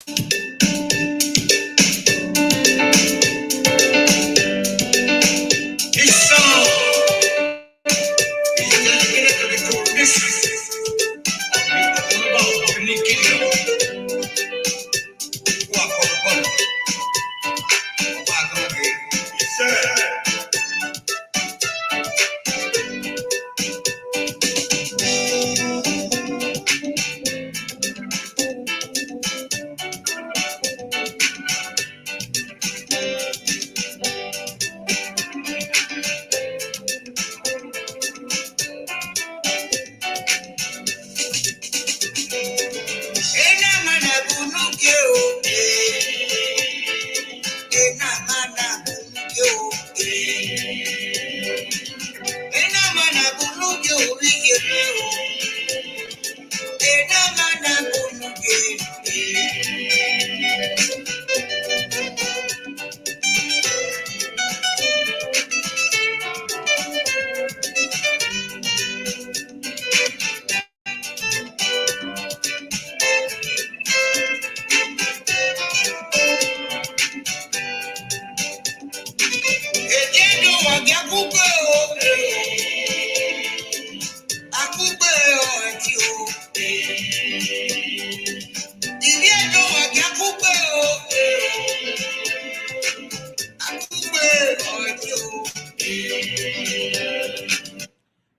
This song is dedicated to the co-missions of the kingdom who are for the body. Yes, sir.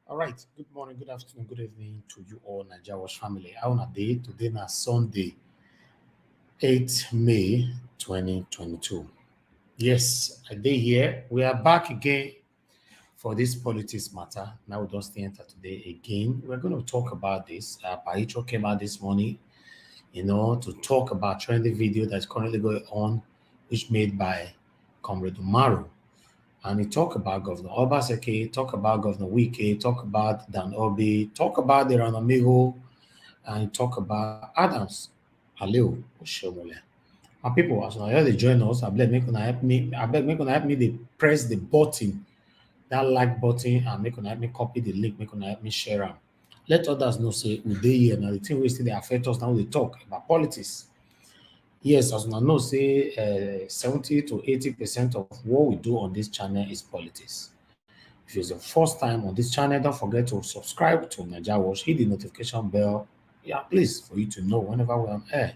All right. Good morning, good afternoon, good evening to you all, Najawash family. How on a day? Today na Sunday, 8th May 2022. Yes, a day here. We are back again for this politics matter. Now we just enter today again. We're going to talk about this. Paicho came out this morning, to talk about trending video that's currently going on, which made by Comrade Umaru. And he talk about Governor Obaseki, talk about Governor Wike, talk about Dan Obi, talk about the Ranamigo, and talk about Adams, Aliu, Oshomole. My people, as now they join us, I beg make una help me. I beg make una help me. They press the button, that like button, and make una help me copy the link. Make una help me share them. Let others know say we dey here now. The thing we still they affect us now. They talk about politics. Yes, as una know, say 70 to 80% of what we do on this channel is politics. If it's your first time on this channel, don't forget to subscribe to Najawash, hit the notification bell. Yeah, please, for you to know whenever we're on air.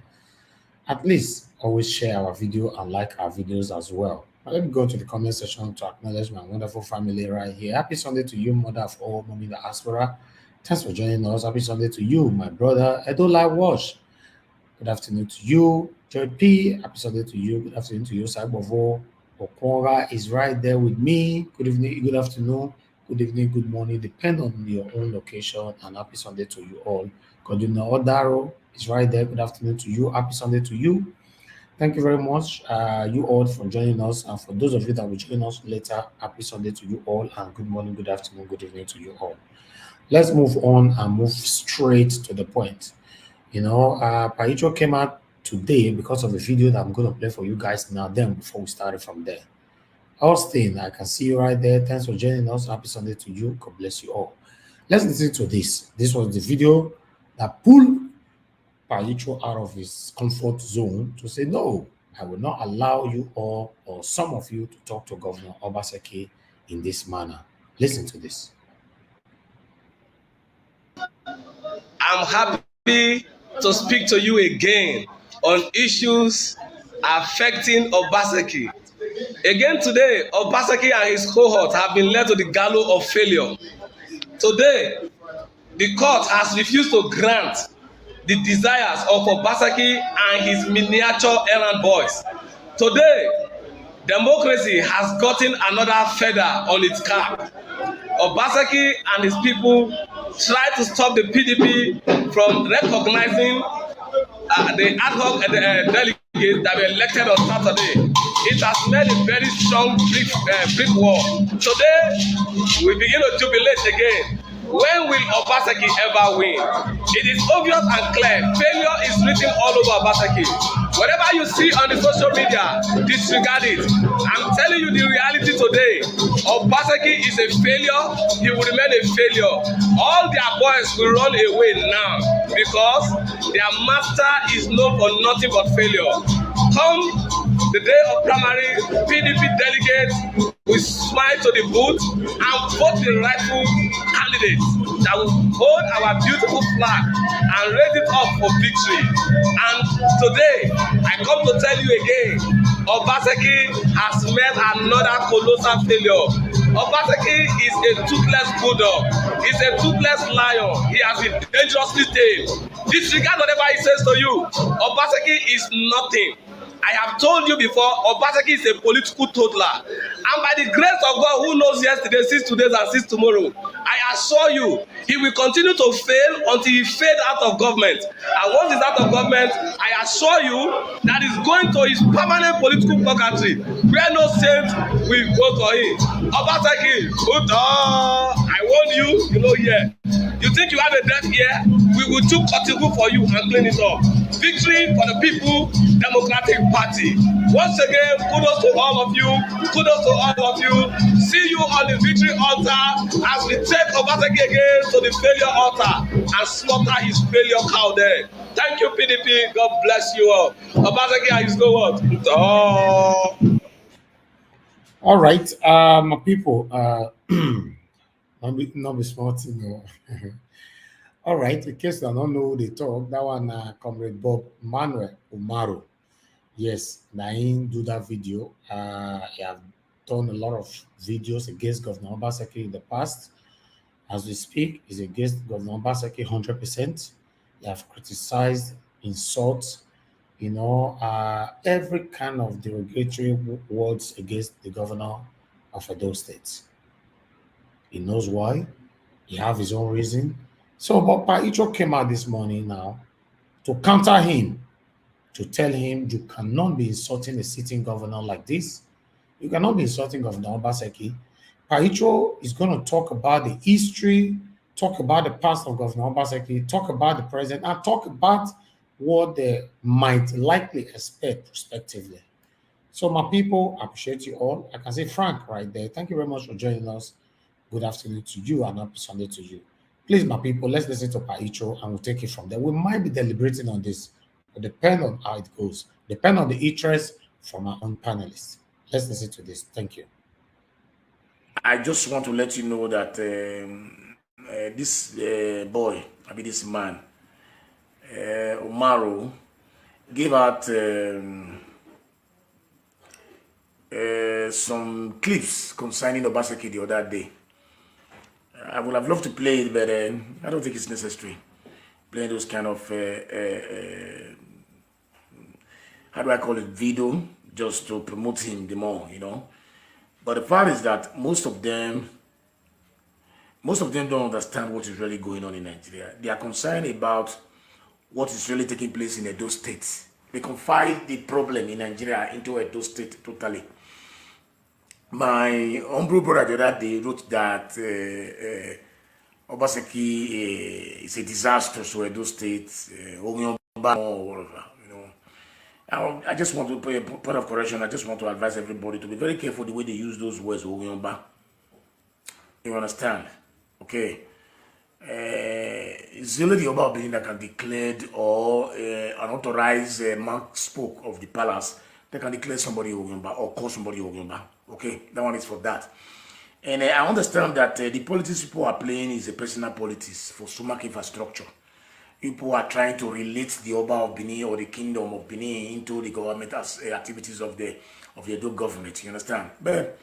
At least always share our video and like our videos as well. Now, let me go to the comment section to acknowledge my wonderful family right here. Happy Sunday to you, mother of all, mommy diaspora. Thanks for joining us. Happy Sunday to you, my brother Edola Wash. Good afternoon to you, Joy P. Happy Sunday to you. Good afternoon to you, Saibovo. Okwara is right there with me. Good evening, good afternoon, good evening, good morning, depend on your own location. And happy Sunday to you all. Goduna Odaro is right there. Good afternoon to you. Happy Sunday to you. Thank you very much, you all, for joining us. And for those of you that will join us later, happy Sunday to you all. And good morning, good afternoon, good evening to you all. Let's move on and move straight to the point. Paicho came out today because of a video that I'm going to play for you guys now. Then before we started from there, Austin, I can see you right there. Thanks for joining us. Happy Sunday to you. God bless you all. Let's listen to this. This was the video that pulled Paicho out of his comfort zone to say, no, I will not allow you all or some of you to talk to Governor Obaseki in this manner. Listen to this. I'm happy to speak to you again on issues affecting Obaseki. Again today, Obaseki and his cohort have been led to the gallows of failure. Today, the court has refused to grant the desires of Obaseki and his miniature errand boys. Today, democracy has gotten another feather on its cap. Obaseki and his people tried to stop the PDP from recognizing the ad hoc delegates that were elected on Saturday. It has made a very strong brick wall. Today, we begin to jubilate again When will Obaseki ever win? It is obvious and clear. Failure is written all over Obaseki. Whatever you see on the social media, disregard it. I'm telling you the reality today. Obaseki is a failure. He will remain a failure. All their boys will run away now because their master is known for nothing but failure. Come the day of primary, PDP delegates will smile to the booth and vote the rightful candidate that will hold our beautiful flag and raise it up for victory. And today, I come to tell you again, Obaseki has met another colossal failure. Obaseki is a toothless bulldog. He's a toothless lion. He has been dangerously tamed. Disregard whatever he says to you. Obaseki is nothing. I have told you before, Obaseki is a political toddler. And by the grace of God, who knows yesterday, sees today, and sees tomorrow, I assure you, he will continue to fail until he fades out of government. And once he's out of government, I assure you that he's going to his permanent political purgatory, where no saint will go to him. Obaseki, I warn you, you know here. You think you have a deaf ear? We will do cutting for you and clean it up. Victory for the people, Democratic Party. Once again, kudos to all of you. Kudos to all of you. See you on the victory altar as we take Obaseki again to the failure altar and slaughter his failure cow there. Thank you, PDP. God bless you all. Obaseki, I used to what? Oh. All right, people, not be smart, you know. All right, in case I don't know who they talk, that one, Comrade Bob Manuel Umaru. Yes, Nain do that video. He have done a lot of videos against Governor Obaseki in the past. As we speak, he's against Governor Obaseki 100%. They have criticized, insults, every kind of derogatory words against the governor of Edo State. He knows why. He have his own reason. So, but Paicho came out this morning now to counter him, to tell him you cannot be insulting a sitting governor like this. You cannot be insulting Governor Obaseki. Paicho is going to talk about the history, talk about the past of Governor Obaseki, talk about the present, and talk about what they might likely expect prospectively. So, my people, I appreciate you all. I can say Frank right there. Thank you very much for joining us. Good afternoon to you and happy Sunday to you. Please, my people, let's listen to Paicho and we'll take it from there. We might be deliberating on this, but depend on how it goes. Depend on the interest from our own panelists. Let's listen to this. Thank you. I just want to let you know that this boy, this man, Umaru, gave out some clips concerning Obaseki the other day. I would have loved to play it, but I don't think it's necessary. Playing those kind of, how do I call it, video, just to promote him the more, But the fact is that most of them don't understand what is really going on in Nigeria. They are concerned about what is really taking place in Edo State. They confide the problem in Nigeria into Edo State totally. My humble brother the other day wrote that Obaseki is a disaster to Edo State, or whatever, I just want to put a point of correction. I just want to advise everybody to be very careful the way they use those words, Ogiyomba. You understand? Okay. It's only the Oba Obini that can declare or unauthorized mark spoke of the palace that can declare somebody Ogiyomba or call somebody Ogiyomba. Okay, that one is for that. And I understand that the politics people are playing is a personal politics for Sumak infrastructure. People are trying to relate the Oba of Benin or the Kingdom of Benin into the government activities of the Edo government. You understand? But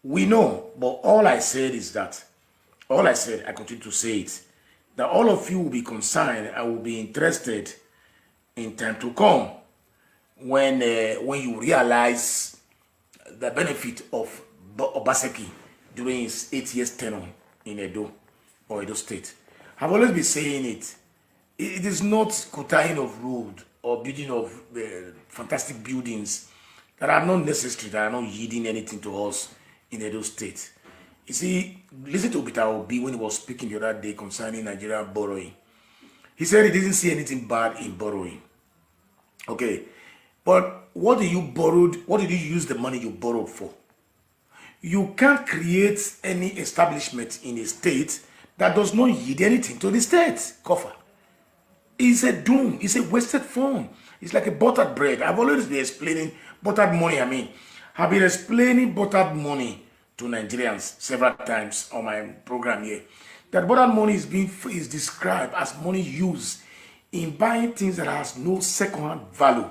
we know. But all I said, I continue to say it, that all of you will be concerned and will be interested in time to come when you realize the benefit of Obaseki during his 8 years tenure in Edo or Edo State. I've always been saying it. It is not cutting of road or building of fantastic buildings that are not necessary, that are not yielding anything to us in Edo State. You see, listen to Peter Obi when he was speaking the other day concerning Nigeria borrowing. He said he didn't see anything bad in borrowing. Okay, but what did you borrow? What did you use the money you borrowed for? You can't create any establishment in a state that does not yield anything to the state coffer. It's a doom. It's a wasted fund. It's like a buttered bread. I've always been explaining buttered money. I've been explaining buttered money to Nigerians several times on my program here. That buttered money is described as money used in buying things that has no second-hand value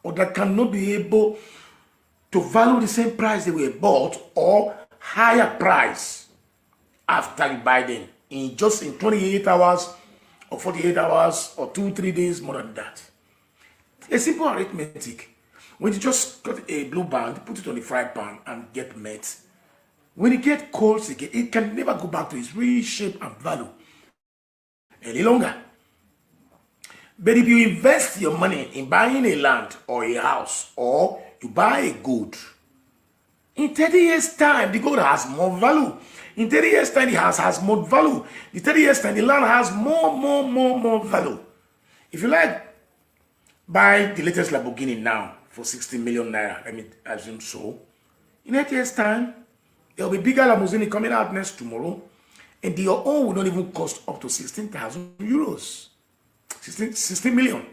or that cannot be able to value the same price they were bought or higher price after you buy them in 28 hours or 48 hours or 2-3 days, more than that. A simple arithmetic. When you just got a blue band, put it on the fry pan and get met. When it gets cold again, it can never go back to its real shape and value any longer. But if you invest your money in buying a land or a house or you buy a good, in 30 years' time, the gold has more value. In 30 years' time, the house has more value. In 30 years' time, the land has more value. If you like, buy the latest Lamborghini now for 60 million naira. Let me assume so. In 8 years' time, there will be bigger Lamborghini coming out next tomorrow, and your own will not even cost up to 16,000 euros. 16 million.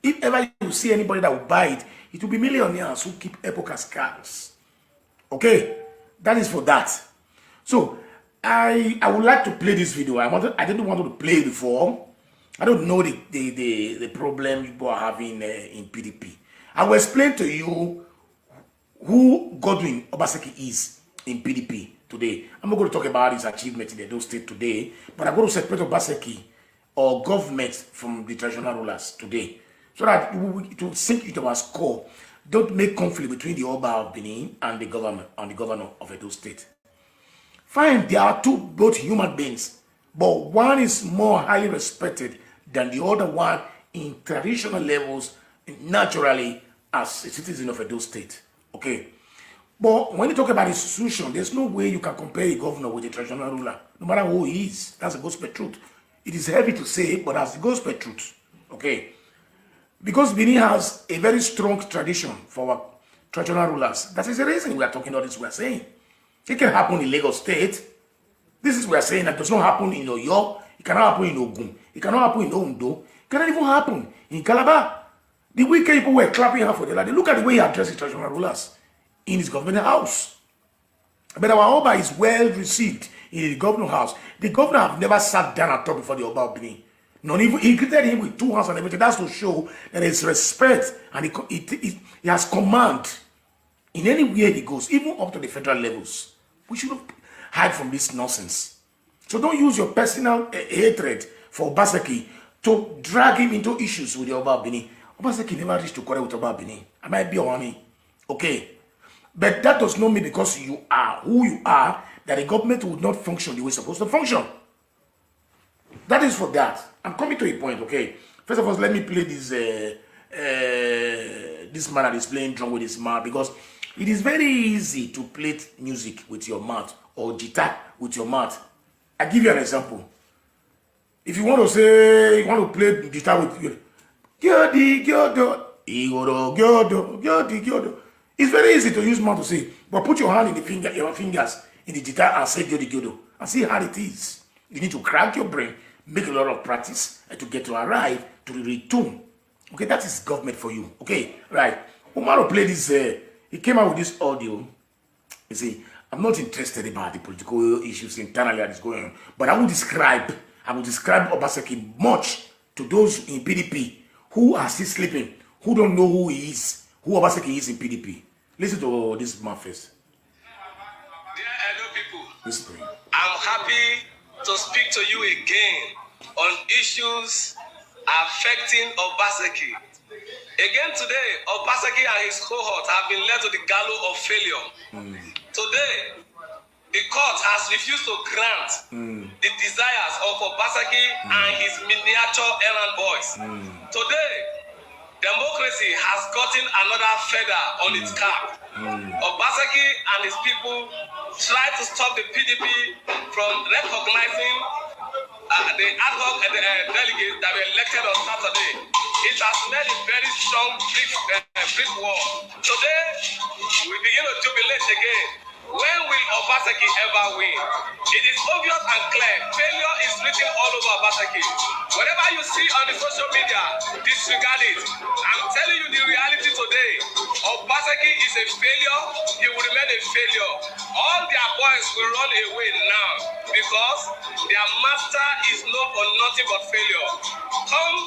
If ever you see anybody that will buy it, it will be millionaires who keep Epoca's cars. Okay, that is for that. So I would like to play this video. I didn't want to play it before. I don't know the problem people are having in PDP. I will explain to you who Godwin Obaseki is in PDP today. I'm not going to talk about his achievement in Edo State today, but I'm going to separate Obaseki or government from the traditional rulers today, so that it will sink into our score. Don't make conflict between the Oba of Benin and the governor of Edo State. Fine, they are both human beings, but one is more highly respected than the other one in traditional levels, naturally, as a citizen of Edo State. Okay. But when you talk about institution, there's no way you can compare a governor with a traditional ruler, no matter who he is. That's the gospel truth. It is heavy to say, but that's the gospel truth. Okay. Because Benin has a very strong tradition for our traditional rulers. That is the reason we are talking all this we are saying. It can happen in Lagos State. This is we are saying that does not happen in Oyo. It cannot happen in Ogun. It cannot happen in Ondo. It cannot even happen in Calabar. The wicked people were clapping her for the land. Look at the way he addresses traditional rulers in his government house. But our Oba is well received in the government house. The governor have never sat down and talked before the Oba of Benin. Not even, he greeted him with 2 hands and everything. That's to show that there's respect and he has command in any way he goes, even up to the federal levels. We shouldn't hide from this nonsense. So don't use your personal hatred for Obaseki to drag him into issues with the Oba of Benin. Obaseki never reached to quarrel with Oba of Benin. I might be on me. Okay. But that does not mean because you are who you are that the government would not function the way it's supposed to function. That is for that. I'm coming to a point, okay? First of all, let me play this this man that is playing drum with his mouth, because it is very easy to play music with your mouth or guitar with your mouth. I give you an example. If you want to say, you want to play guitar with your it's very easy to use mouth to say, but put your hand in the your fingers in the guitar and say Gyodo Gyodo and see how it is. You need to crack your brain, make a lot of practice to get to arrive to the retune. Okay, that is government for you. Okay, right. Omaro played this, he came out with this audio. You see, I'm not interested about the political issues internally that is going on, but I will describe Obaseki much to those in PDP who are still sleeping, who don't know who he is, who Obaseki is in PDP. Listen to this man first. Dear Edo people, Listen. I'm happy to speak to you again on issues affecting Obaseki. Again today, Obaseki and his cohort have been led to the gallows of failure. Today, the court has refused to grant the desires of Obaseki and his miniature errand boys. Today, democracy has gotten another feather on its cap. Obaseki and his people try to stop the PDP from recognizing the ad hoc delegates that were elected on Saturday. It has made a very strong brick wall. Today, we begin to jubilate again. When will Obaseki ever win? It is obvious and clear. Failure is written all over Obaseki. Whatever you see on the social media, disregard it. I'm telling you the reality today. Obaseki is a failure. He will remain a failure. All their boys will run away now because their master is known for nothing but failure. Come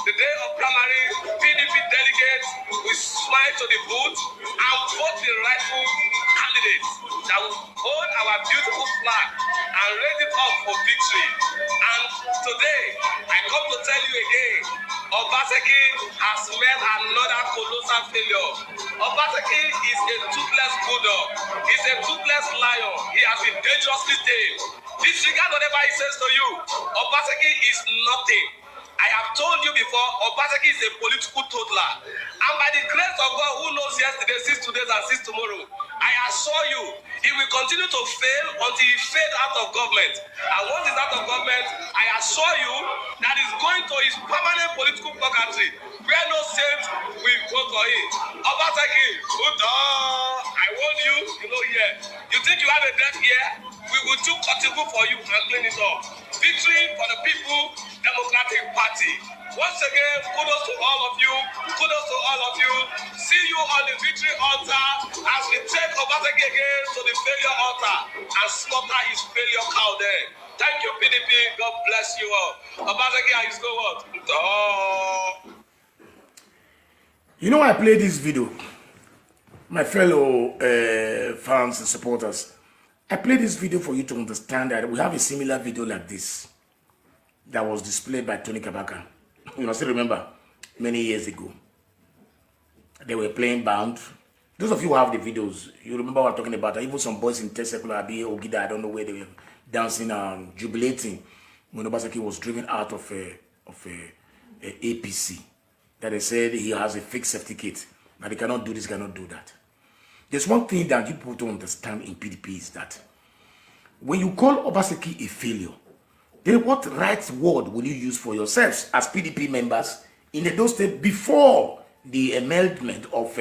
the day of primary, PDP delegates will smile to the booth and vote the rightful candidates that will hold our beautiful flag and raise it up for victory. And today, I come to tell you again, Obaseki has met another colossal failure. Obaseki is a toothless bulldog. He's a toothless lion. He has been dangerously tamed. Disregard whatever he says to you. Obaseki is nothing. I have told you before, Obaseki is a political toddler. And by the grace of God, who knows yesterday, sees today, and sees tomorrow, I assure you, he will continue to fail until he fades out of government. And once he's out of government, I assure you that he's going to his permanent political purgatory, where no saint will vote for him. Obaseki, I warn you, you know here. You think you have a death here? We will do cutting for you and clean it up. Victory for the people, Democratic Party. Once again, kudos to all of you. Kudos to all of you. See you on the victory altar as we take Obaseki again to the failure altar and slaughter his failure cow there. Thank you, PDP. God bless you all. Obaseki, I used to what? You know, I played this video, my fellow fans and supporters. I played this video for you to understand that we have a similar video like this that was displayed by Tony Kabaka. You know, still remember, many years ago. They were playing Bound. Those of you who have the videos, you remember what I'm talking about. Even some boys in Tesekula, Abiy, Ogida, I don't know where they were dancing and jubilating when Obaseki was driven out of a APC. That they said he has a fake safety kit. That he cannot do this, cannot do that. There's one thing that you people don't understand in PDP is that when you call Obaseki a failure, then what right word will you use for yourselves as PDP members in Edo State before the amendment of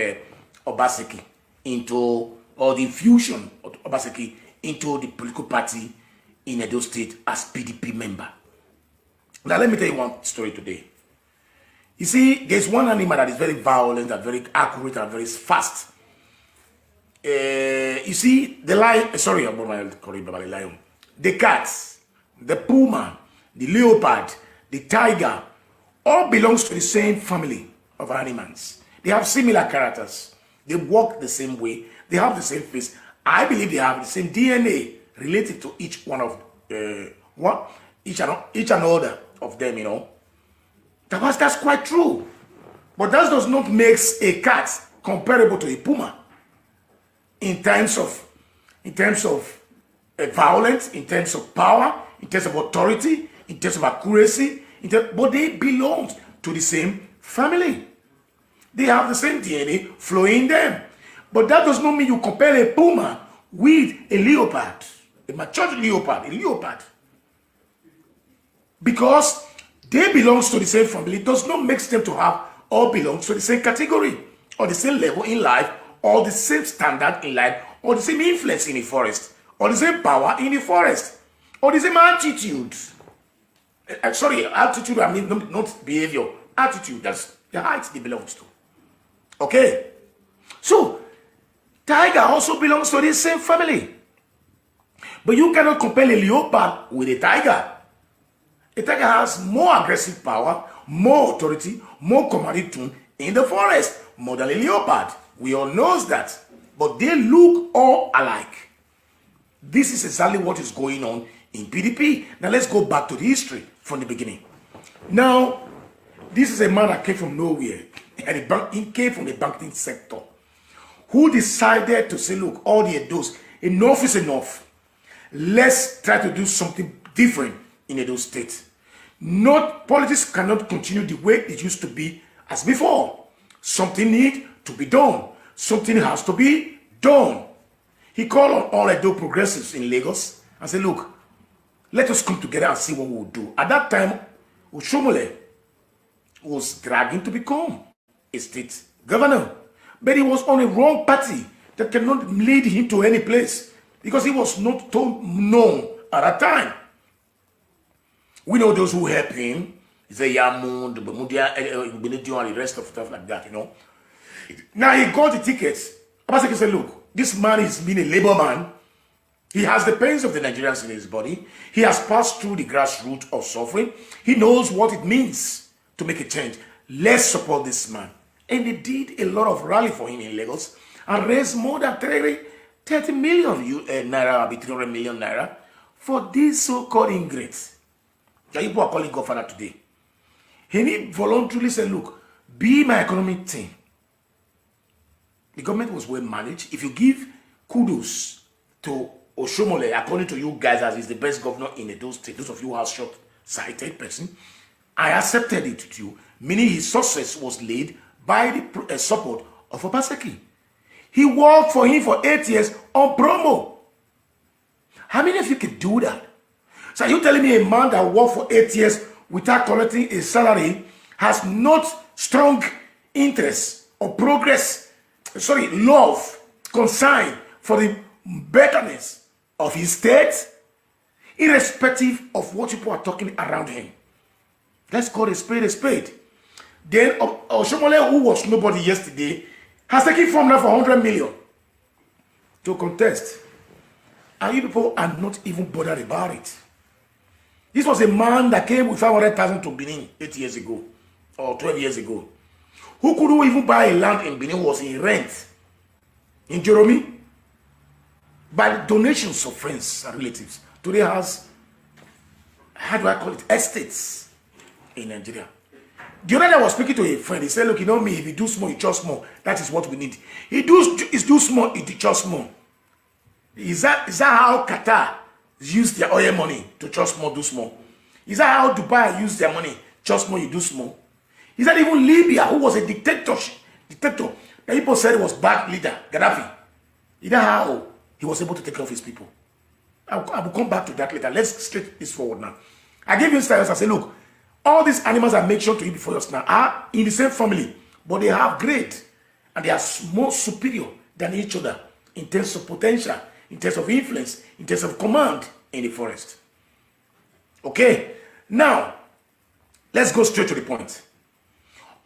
Obaseki into, or the infusion of Obaseki into the political party in Edo State as PDP member? Now let me tell you one story today. You see, there's one animal that is very violent and very accurate and very fast. You see, the lion, sorry about my the lion, the cats, the puma, the leopard, the tiger, all belongs to the same family of animals. They have similar characters. They walk the same way. They have the same face. I believe they have the same DNA related to each one of each and other of them. You know, that's quite true. But that does not make a cat comparable to a puma in terms of violence, in terms of power, in terms of authority, in terms of accuracy, but they belong to the same family. They have the same DNA flowing in them. But that does not mean you compare a puma with a leopard, a mature leopard, a leopard. Because they belong to the same family, it does not make them to have all belong to the same category, or the same level in life, or the same standard in life, or the same influence in the forest, or the same power in the forest, or the same attitude. Sorry, attitude, I mean not behavior. Attitude, that's the height they belong to. Okay? So, tiger also belongs to the same family. But you cannot compare a leopard with a tiger. A tiger has more aggressive power, more authority, more commanding tone in the forest, more than a leopard. We all know that. But they look all alike. This is exactly what is going on in PDP. Now let's go back to the history from the beginning. Now, this is a man that came from nowhere. And he came from the banking sector. Who decided to say, look, all the Edos, enough is enough. Let's try to do something different in Edo State. Politics cannot continue the way it used to be as before. Something needs to be done. Something has to be done. He called on all Edo progressives in Lagos and said, look, let us come together and see what we will do. At that time, Oshomole was dragging to become a state governor. But he was on a wrong party that cannot lead him to any place because he was not known at that time. We know those who helped him. The Yamun, the Bermudia, and the rest of stuff like that, you know. Now he got the tickets. Obaseki said, look, this man is being a labor man. He has the pains of the Nigerians in his body. He has passed through the grassroots of suffering. He knows what it means to make a change. Let's support this man. And they did a lot of rally for him in Lagos and raised more than 30 million naira, 300 million naira for these so-called ingrates that people are calling Godfather today. He voluntarily said, look, be my economic team. The government was well managed. If you give kudos to Oshomole, according to you guys, as he's the best governor in Edo State, those of you who are short-sighted person, I accepted it to you, meaning his success was laid by the support of Obaseki. He worked for him for 8 years on promo. How many of you can do that? So are you telling me a man that worked for 8 years without collecting a salary has not strong interest or love, concern for the betterness of his state, irrespective of what people are talking around him? Let's call a spade a spade. Then Oshomole, who was nobody yesterday, has taken form now for 100 million to contest. And you people are not even bothered about it. This was a man that came with 500,000 to Benin 8 years ago or 12 years ago. Who couldn't even buy a land in Benin, was in rent in Jeremy by donations of friends and relatives. Today has, how do I call it, estates in Nigeria. The other day I was speaking to a friend. He said, look, you know me, if you do small, you just small. That is what we need. He do small, he just small. Is that how Qatar use their oil money to just small, do small? Is that how Dubai use their money? Just small, you do small. Is that even Libya, who was a dictator, that people said was bad leader, Gaddafi? Is that how he was able to take care of his people? I will come back to that later. Let's straight this forward now. I gave you styles. I say, look, all these animals I mentioned to you before us now are in the same family, but they have grade and they are more superior than each other in terms of potential, in terms of influence, in terms of command in the forest. Okay, now let's go straight to the point.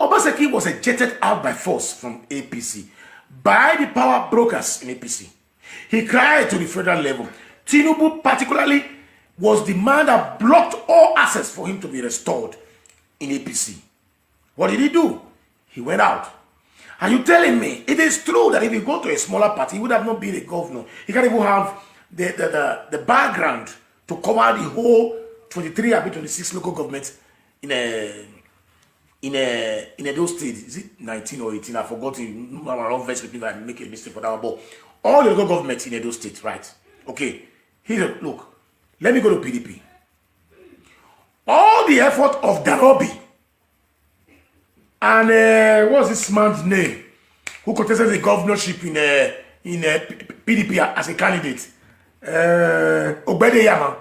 Obaseki was ejected out by force from APC by the power brokers in APC. He cried to the federal level. Tinubu particularly was the man that blocked all access for him to be restored in APC. What did he do? He went out. Are you telling me it is true that if you go to a smaller party, he would have not been a governor? He can't even have the background to cover the whole 23 or 26 local governments in those states. Is it 19 or 18? I've forgotten. I'm around verse with me if I make a mistake for that. But all the local governments in those states, right? Okay. Here, look. Let me go to PDP. All the effort of Darobi and what's this man's name who contested the governorship in PDP as a candidate, Obedeyama.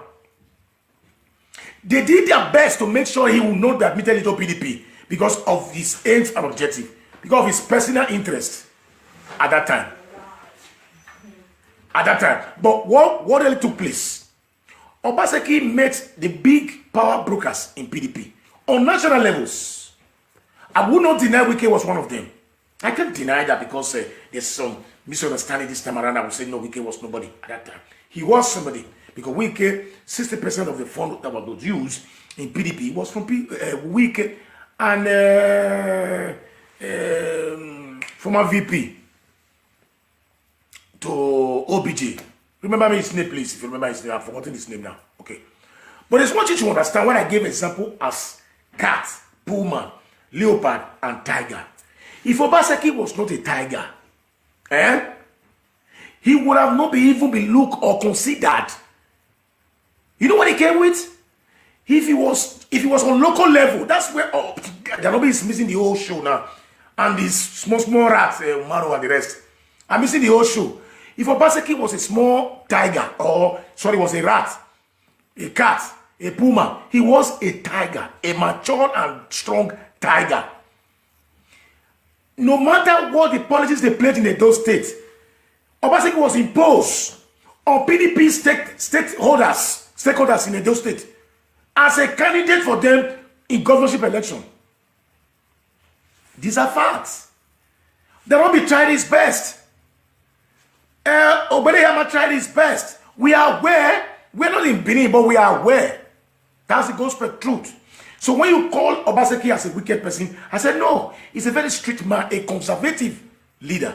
They did their best to make sure he will not be admitted into PDP because of his aims and objective, because of his personal interest at that time. But what really took place? Obaseki met the big power brokers in PDP on national levels. I would not deny Wike was one of them. I can't deny that because there's some misunderstanding this time around. I would say no, Wike was nobody at that time. He was somebody because Wike, 60% of the fund that was used in PDP was from Wike and former VP to OBJ. Remember me his name, please. If you remember his name, I've forgotten his name now. Okay. But it's what you should understand when I gave example as cat, puma, leopard, and tiger. If Obaseki was not a tiger, he would have not even been looked or considered. You know what he came with? If he was on local level, that's where Darobi is missing the whole show now. And these small rats, Maro and the rest, are missing the whole show. If Obaseki was a small tiger, or sorry, was a rat, a cat, a puma, he was a tiger, a mature and strong tiger. No matter what the politics they played in those states, Obaseki was imposed on PDP stakeholders in those states as a candidate for them in governorship election. These are facts. Darobi tried his best. Obedeyama tried his best. We are aware. We're not in Benin, but we are aware. That's the gospel truth. So when you call Obaseki as a wicked person, I said, no, he's a very strict man, a conservative leader.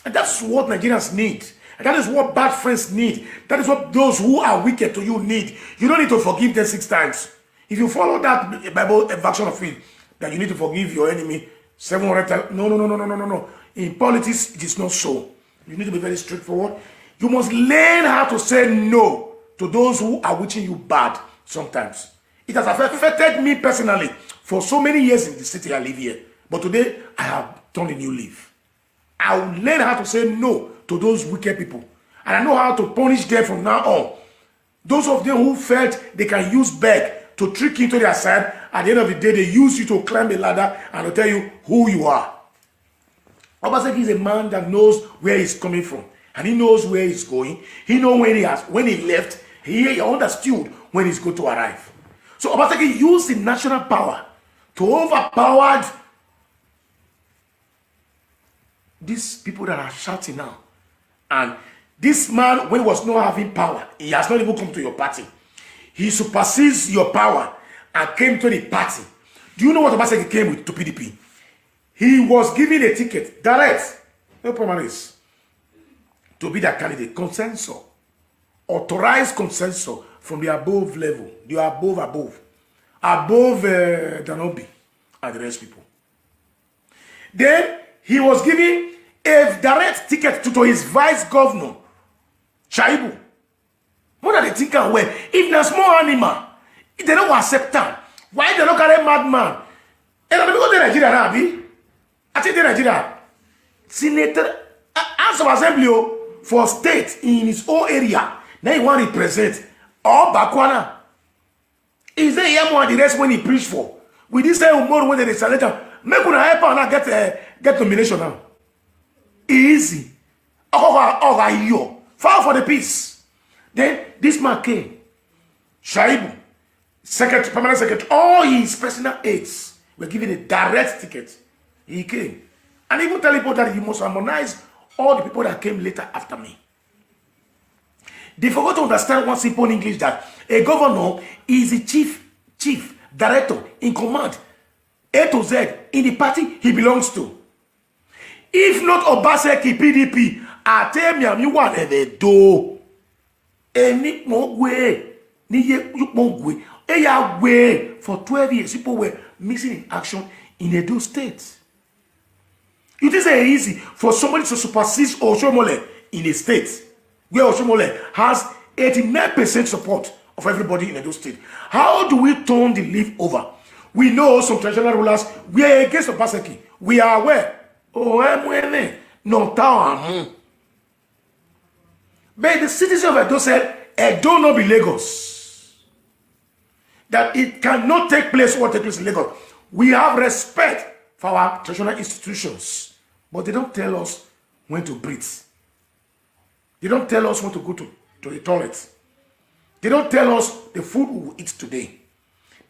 And that's what Nigerians need. And that is what bad friends need. That is what those who are wicked to you need. You don't need to forgive them 6 times. If you follow that Bible version of it, that you need to forgive your enemy 700 times. No. In politics, it is not so. You need to be very straightforward. You must learn how to say no to those who are wishing you bad sometimes. It has affected me personally for so many years in the city I live here. But today, I have turned a new leaf. I will learn how to say no to those wicked people. And I know how to punish them from now on. Those of them who felt they can use beg to trick you into their side, at the end of the day, they use you to climb a ladder and to tell you who you are. Obaseki is a man that knows where he's coming from. And he knows where he's going. He knows when he left. He understood when he's going to arrive. So Obaseki used the national power to overpower these people that are shouting now. And this man, when he was not having power, he has not even come to your party. He supersedes your power and came to the party. Do you know what Obaseki came with to PDP? He was given a ticket, direct, no primaries, to be that candidate, consensus, authorized consensus from the above level, the above Danobi and the rest people. Then he was given a direct ticket to his vice governor, Shaibu. What are they thinking? Well, if they're small animal, if they don't accept them, why they don't carry madman? And I'm going to Nigeria now, Abi. I think Nigeria, Senator, House of Assembly for state in his own area, now he want to represent all Bakwana. Is there here more the rest when he preach for? With this time more when they select him, make una help and get nomination now. Easy. Oh, file for the peace. Then this man came. Shaibu, secretary, permanent secretary, all his personal aides were given a direct ticket. He came. And even tell people that you must harmonize all the people that came later after me. They forgot to understand one simple English, that a governor is the chief director in command, A to Z, in the party he belongs to. If not Obaseki PDP, I tell me you want to do any more way. For 12 years, people were missing in action in Edo State. It is easy for somebody to supersede Oshomole in a state where Oshomole has 89% support of everybody in Edo State. How do we turn the leaf over? We know some traditional rulers, we are against Obaseki. We are aware. But the citizens of Edo said, Edo not be Lagos. That it cannot take place what takes place in Lagos. We have respect for our traditional institutions, but they don't tell us when to breathe. They don't tell us when to go to the toilet. They don't tell us the food we will eat today.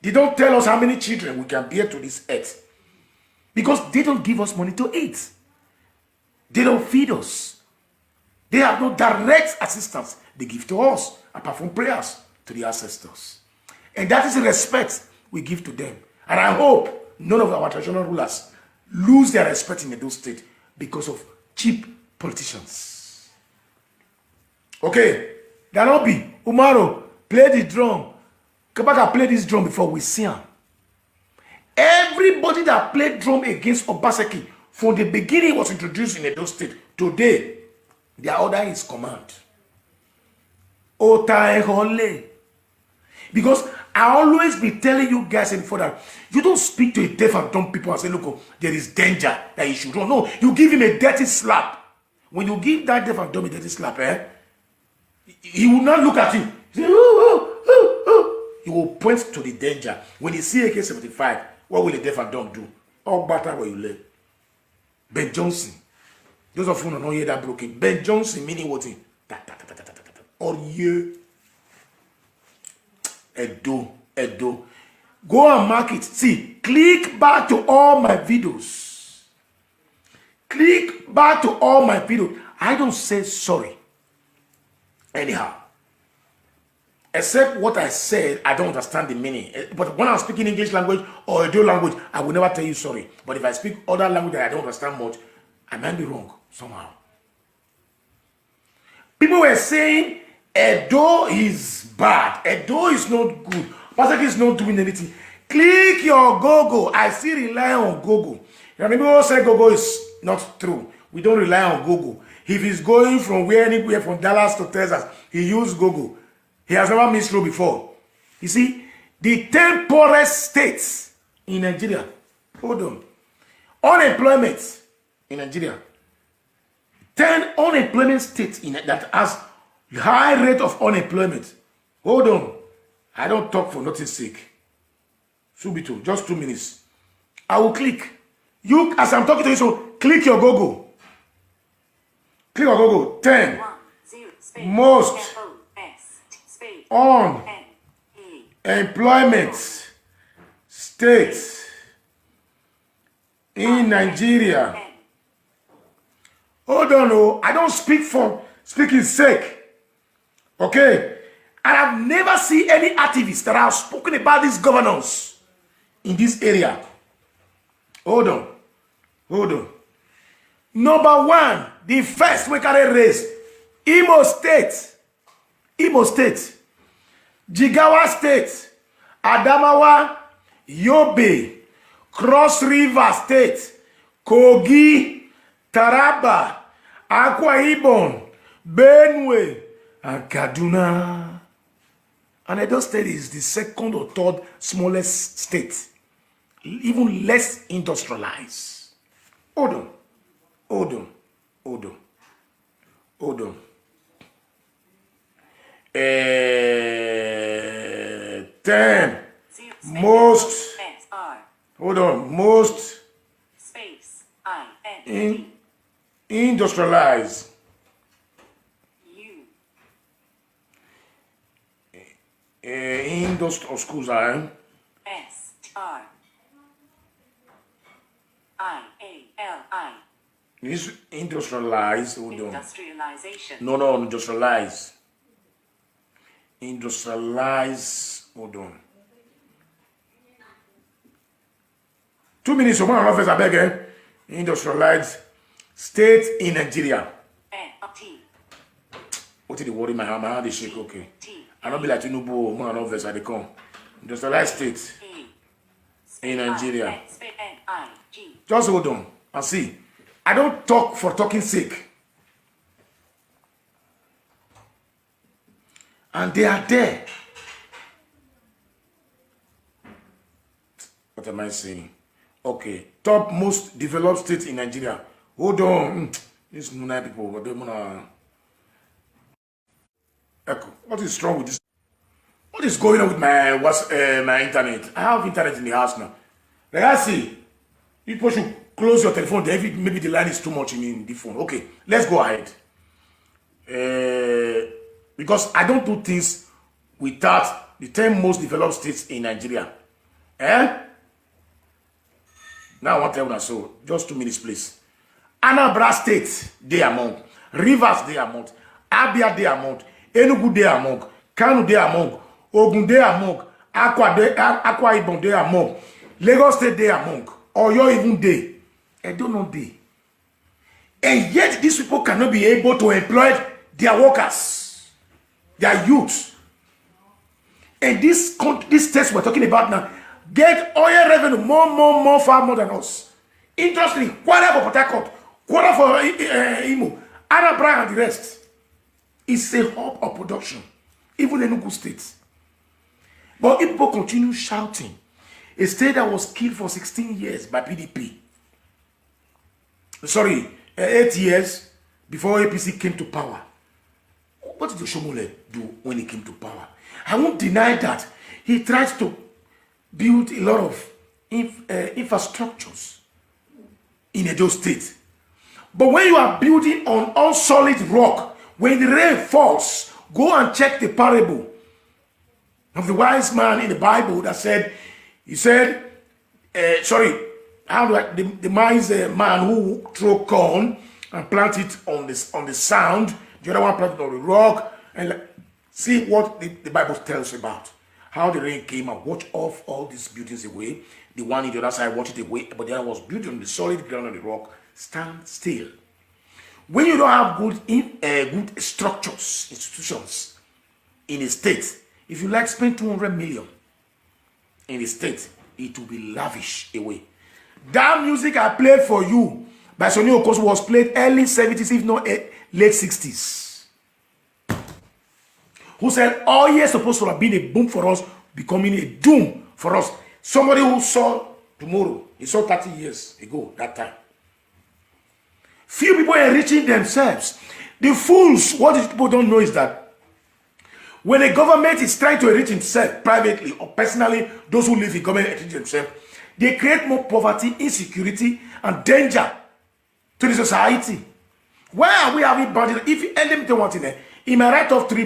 They don't tell us how many children we can bear to this earth. Because they don't give us money to eat. They don't feed us. They have no direct assistance they give to us, apart from prayers to the ancestors. And that is the respect we give to them. And I hope none of our traditional rulers lose their respect in Edo State because of cheap politicians. Okay, Danobi, Umaro, play the drum. Kabaka play this drum before we see him. Everybody that played drum against Obaseki from the beginning was introduced in Edo State. Today, their order is command. Otaehole. Because I always be telling you guys before that you don't speak to a deaf and dumb people and say, look, there is danger that you should run. No, you give him a dirty slap. When you give that deaf and dumb a dirty slap, he will not look at you. He say, oh. He will point to the danger. When he see AK-75, what will the deaf and dumb do? All batter where you live. Ben Johnson. Those of you who don't hear that broken. Ben Johnson meaning what? Or you. Edo. Go and mark it. See, click back to all my videos. Click back to all my videos. I don't say sorry. Anyhow. Except what I said, I don't understand the meaning. But when I'm speaking English language or Edo language, I will never tell you sorry. But if I speak other language that I don't understand much, I might be wrong somehow. People were saying Edo is bad. Edo is not good. Obaseki is not doing anything. Click your Google. I still rely on Google. You know, people say Google is not true. We don't rely on Google. If he's going from anywhere from Dallas to Texas, he used Google. He has never missed road before. You see, the 10 poorest states in Nigeria. Hold on. Unemployment in Nigeria. 10 unemployment states that has high rate of unemployment. Hold on. I don't talk for nothing sake. Subito, just 2 minutes. I will click. You, as I'm talking to you, so click your Google. Click your Google. 10 most unemployment states in Nigeria. Hold on, oh, I don't speak for speaking sake. Okay? And I've never seen any activists that have spoken about this governance in this area. Hold on. Number 1, the first we carry race. Imo State, Jigawa State, Adamawa, Yobe, Cross River State, Kogi, Taraba, Akwa Ibom, Benue, and Kaduna. And Edo State is the second or third smallest state, even less industrialized. Hold on. 10 most. Hold on, most industrialized. Industrial schools are This industrialized. Hold on. Industrialization. No, industrialized. Hold on. 2 minutes. One office, I beg. Industrialized state in Nigeria. What did the word in my hand? Is shake. Okay. I don't be like Tinubu. One office, I come. Industrialized state in Nigeria. Just hold on and see. I don't talk for talking sake. And they are there. What am I saying? Okay. Top most developed states in Nigeria. Hold on. These Nuna people, but they wanna. Echo. What is wrong with this? What is going on with my my internet? I have internet in the house now. Like I see, people should close your telephone. Maybe the line is too much in the phone. Okay, let's go ahead. Because I don't do things without the 10 most developed states in Nigeria. Now I want to tell you so. Just 2 minutes, please. Anambra State, they among. Rivers, they among. Abia, they among. Enugu, they among. Kano, they among. Ogun, they among. Akwa Ibom, they among. Lagos State, they among. Oyo, even they. I don't know they. And yet these people cannot be able to employ their workers, their youth. And this states we're talking about now get oil revenue far more than us. Interestingly, quarter for Port Harcourt, quarter for Imo, Anambra and the rest. It's a hub of production, even in Enugu State. But if people continue shouting, a state that was killed for 16 years by PDP, sorry, 8 years before APC came to power. What did Oshomole do when he came to power? I won't deny that he tried to build a lot of infrastructures in Edo State. But when you are building on unsolid rock, when the rain falls, go and check the parable of the wise man in the Bible that said, the wise man who threw corn and planted it on the sand, the other one planted on the rock, and see what the Bible tells about. How the rain came and washed off all these buildings away. The one in the other side washed it away, but the other was built on the solid ground on the rock. Stand still. When you don't have good structures, institutions in a state, if you like spend 200 million in the state, it will be lavish away. That music I played for you by Sonny Okosu was played early 70s, if not late 60s. Who said all year supposed to have been a boom for us, becoming a doom for us. Somebody who saw tomorrow, he saw 30 years ago, that time. Few people are enriching themselves. The fools, what these people don't know is that when a government is trying to enrich itself privately or personally, those who live in government enrich themselves, they create more poverty, insecurity, and danger to the society. Why are we having bandits? If you let me tell one thing, in my write-off 3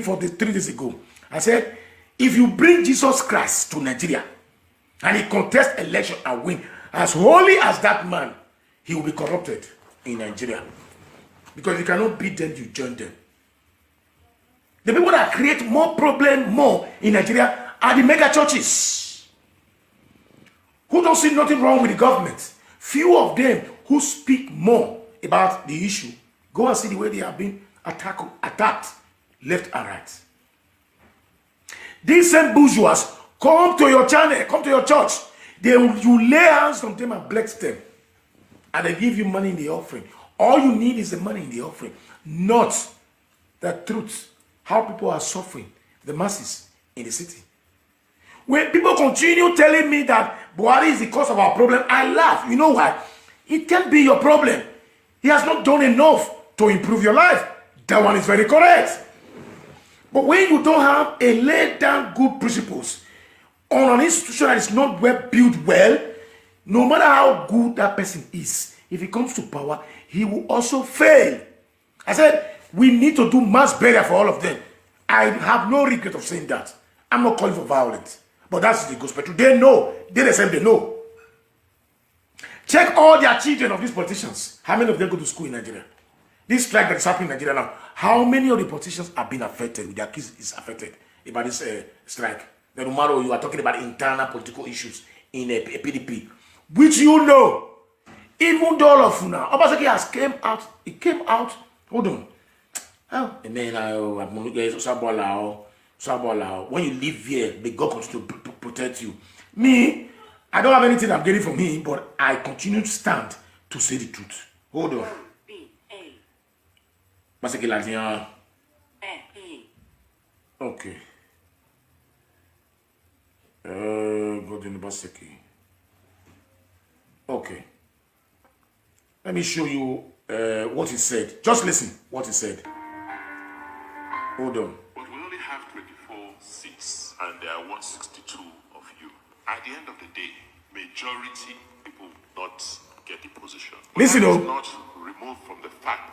days ago, I said, if you bring Jesus Christ to Nigeria and he contests election and win, as holy as that man, he will be corrupted in Nigeria. Because you cannot beat them, you join them. The people that create more problem in Nigeria are the mega churches, who don't see nothing wrong with the government. Few of them who speak more about the issue. Go and see the way they have been attacked left and right. These same bourgeois come to your channel, come to your church. You lay hands on them and bless them. And they give you money in the offering. All you need is the money in the offering, not the truth. How people are suffering, the masses in the city. When people continue telling me that Buhari is the cause of our problem, I laugh. You know why? It can't be your problem. He has not done enough to improve your life. That one is very correct. But when you don't have a laid down good principles on an institution that is not built well, no matter how good that person is, if he comes to power, he will also fail. I said, we need to do mass burial for all of them. I have no regret of saying that. I'm not calling for violence. But that's the gospel. They know. They themselves, they know. Check all their children of these politicians. How many of them go to school in Nigeria? This strike that is happening in Nigeria now, how many of the politicians have been affected, with their kids is affected by this strike? Then tomorrow you are talking about internal political issues in a PDP, which you know. Even though all of now, Obaseki has came out, hold on. Oh, and then when you live here, may God continue to protect you. Me, I don't have anything I'm getting from him, but I continue to stand to say the truth. Hold on. Obaseki Ladian. Okay. Godin Obaseki. Okay. Let me show you what he said. Just listen what he said. Hold on. But we only have 24 seats and there are 162 of you. At the end of the day, majority people not get the position. But listen, that is not removed from the fact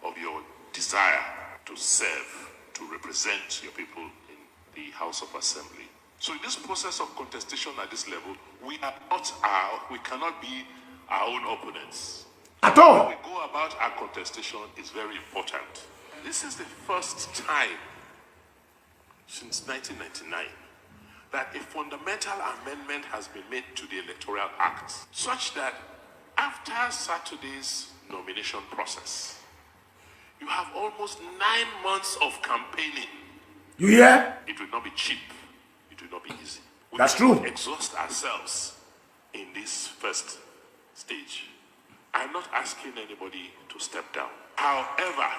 of your desire to serve, to represent your people in the House of Assembly. So in this process of contestation at this level, we cannot be our own opponents. At all. When we go about our contestation is very important. This is the first time since 1999 that a fundamental amendment has been made to the Electoral Act, such that after Saturday's nomination process, you have almost 9 months of campaigning. You hear? It will not be cheap. It will not be easy. We That's true. Exhaust ourselves in this first stage. I'm not asking anybody to step down. However,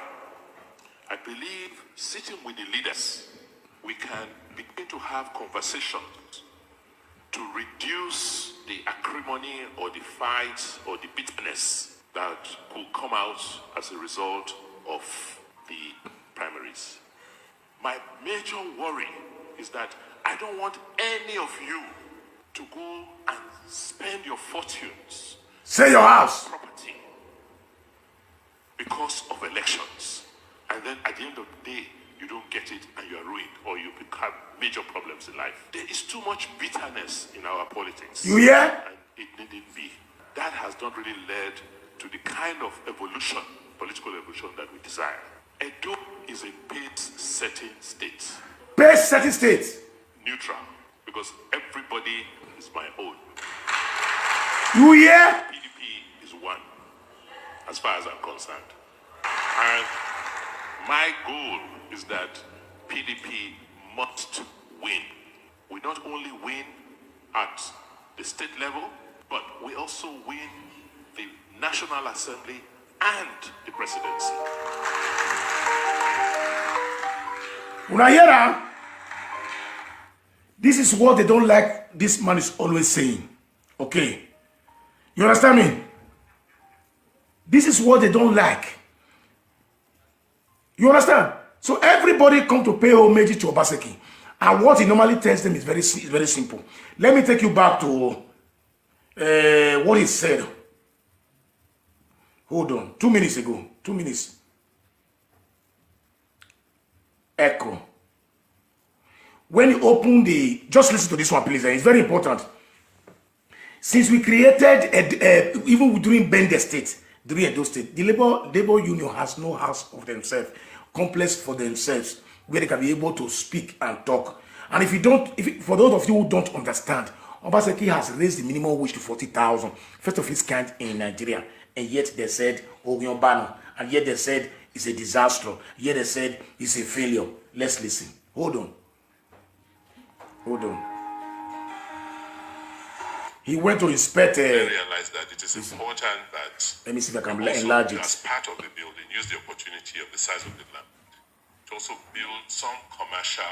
I believe sitting with the leaders, we can begin to have conversations to reduce the acrimony or the fight or the bitterness that could come out as a result of the primaries. My major worry is that I don't want any of you to go and spend your fortunes, Say your house. property, because of elections. And then at the end of the day, you don't get it and you are ruined, or you have major problems in life. There is too much bitterness in our politics. You hear? And it needn't be. That has not really led to the kind of evolution, political evolution that we desire. Edo is a pace-setting state. Pace-setting state. Neutral, because everybody is my own. You hear? PDP is one, as far as I'm concerned. And my goal is that PDP must win. We not only win at the state level, but we also win the National Assembly and the presidency. When I hear that, this is what they don't like. This man is always saying. Okay. You understand me? This is what they don't like. You understand? So everybody come to pay homage to Obaseki. And what he normally tells them is very simple. Let me take you back to what he said. Hold on. 2 minutes ago. 2 minutes. Echo. When you open the... Just listen to this one, please. It's very important. Since we created, even during Bende State, during Edo State, the labor union has no house of themselves, complex for themselves, where they can be able to speak and talk. And if you don't, for those of you who don't understand, Obaseki has raised the minimum wage to 40,000, first of its kind in Nigeria. And yet they said, Ogyonbano. And yet they said, it's a disaster. Yet they said, it's a failure. Let's listen. Hold on. Hold on. He went to inspect. I realized that it is important that Let me see if I can also, enlarge it. as part of the building, use the opportunity of the size of the land to also build some commercial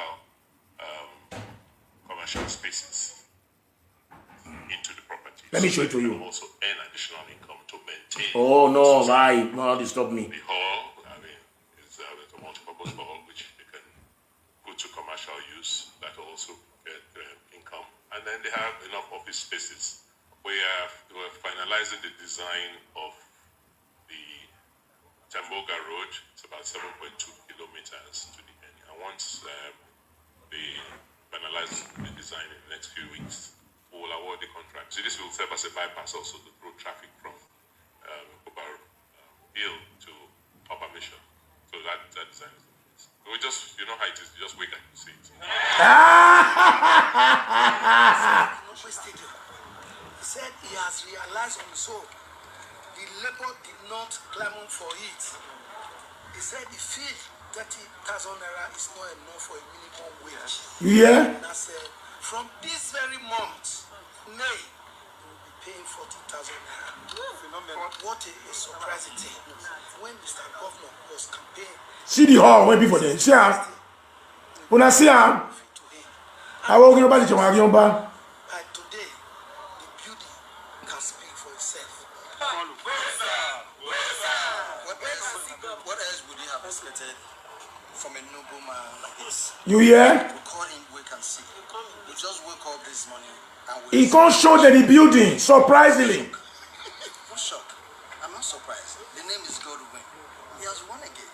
spaces into the property. Let me show it to you. And also earn additional income to maintain. Oh no, why? No, disturb me. The hall, I mean, it's a multi-purpose hall which they can put to commercial use. That will also get income. And then they have enough office spaces. We're finalizing the design of the Tamboga Road. It's about 7.2 kilometers to the end. And once they finalize the design in the next few weeks, we will award the contract. So this will serve as a bypass also to throw traffic from Hill to Upper Mission. So that design is we just, you know how it is, you just wait and you see it. He said he has realized on his own the labor did not clamor for it. He said he feels 30,000 naira is not enough for a minimum wage. Yeah. And I said, from this very month, May, he will be paying 40,000 naira. But what a surprising thing. When Mr. Governor was campaigning, See the hall where before them. See her. When I see her, I walk in about the Ogyonba. by today, the building can speak for itself. What else would you have expected from a noble man like this? You hear? We call him wake and see. We just woke up this morning and He can't show the building, surprisingly. no shock. I'm not surprised. The name is Godwin. He has won again.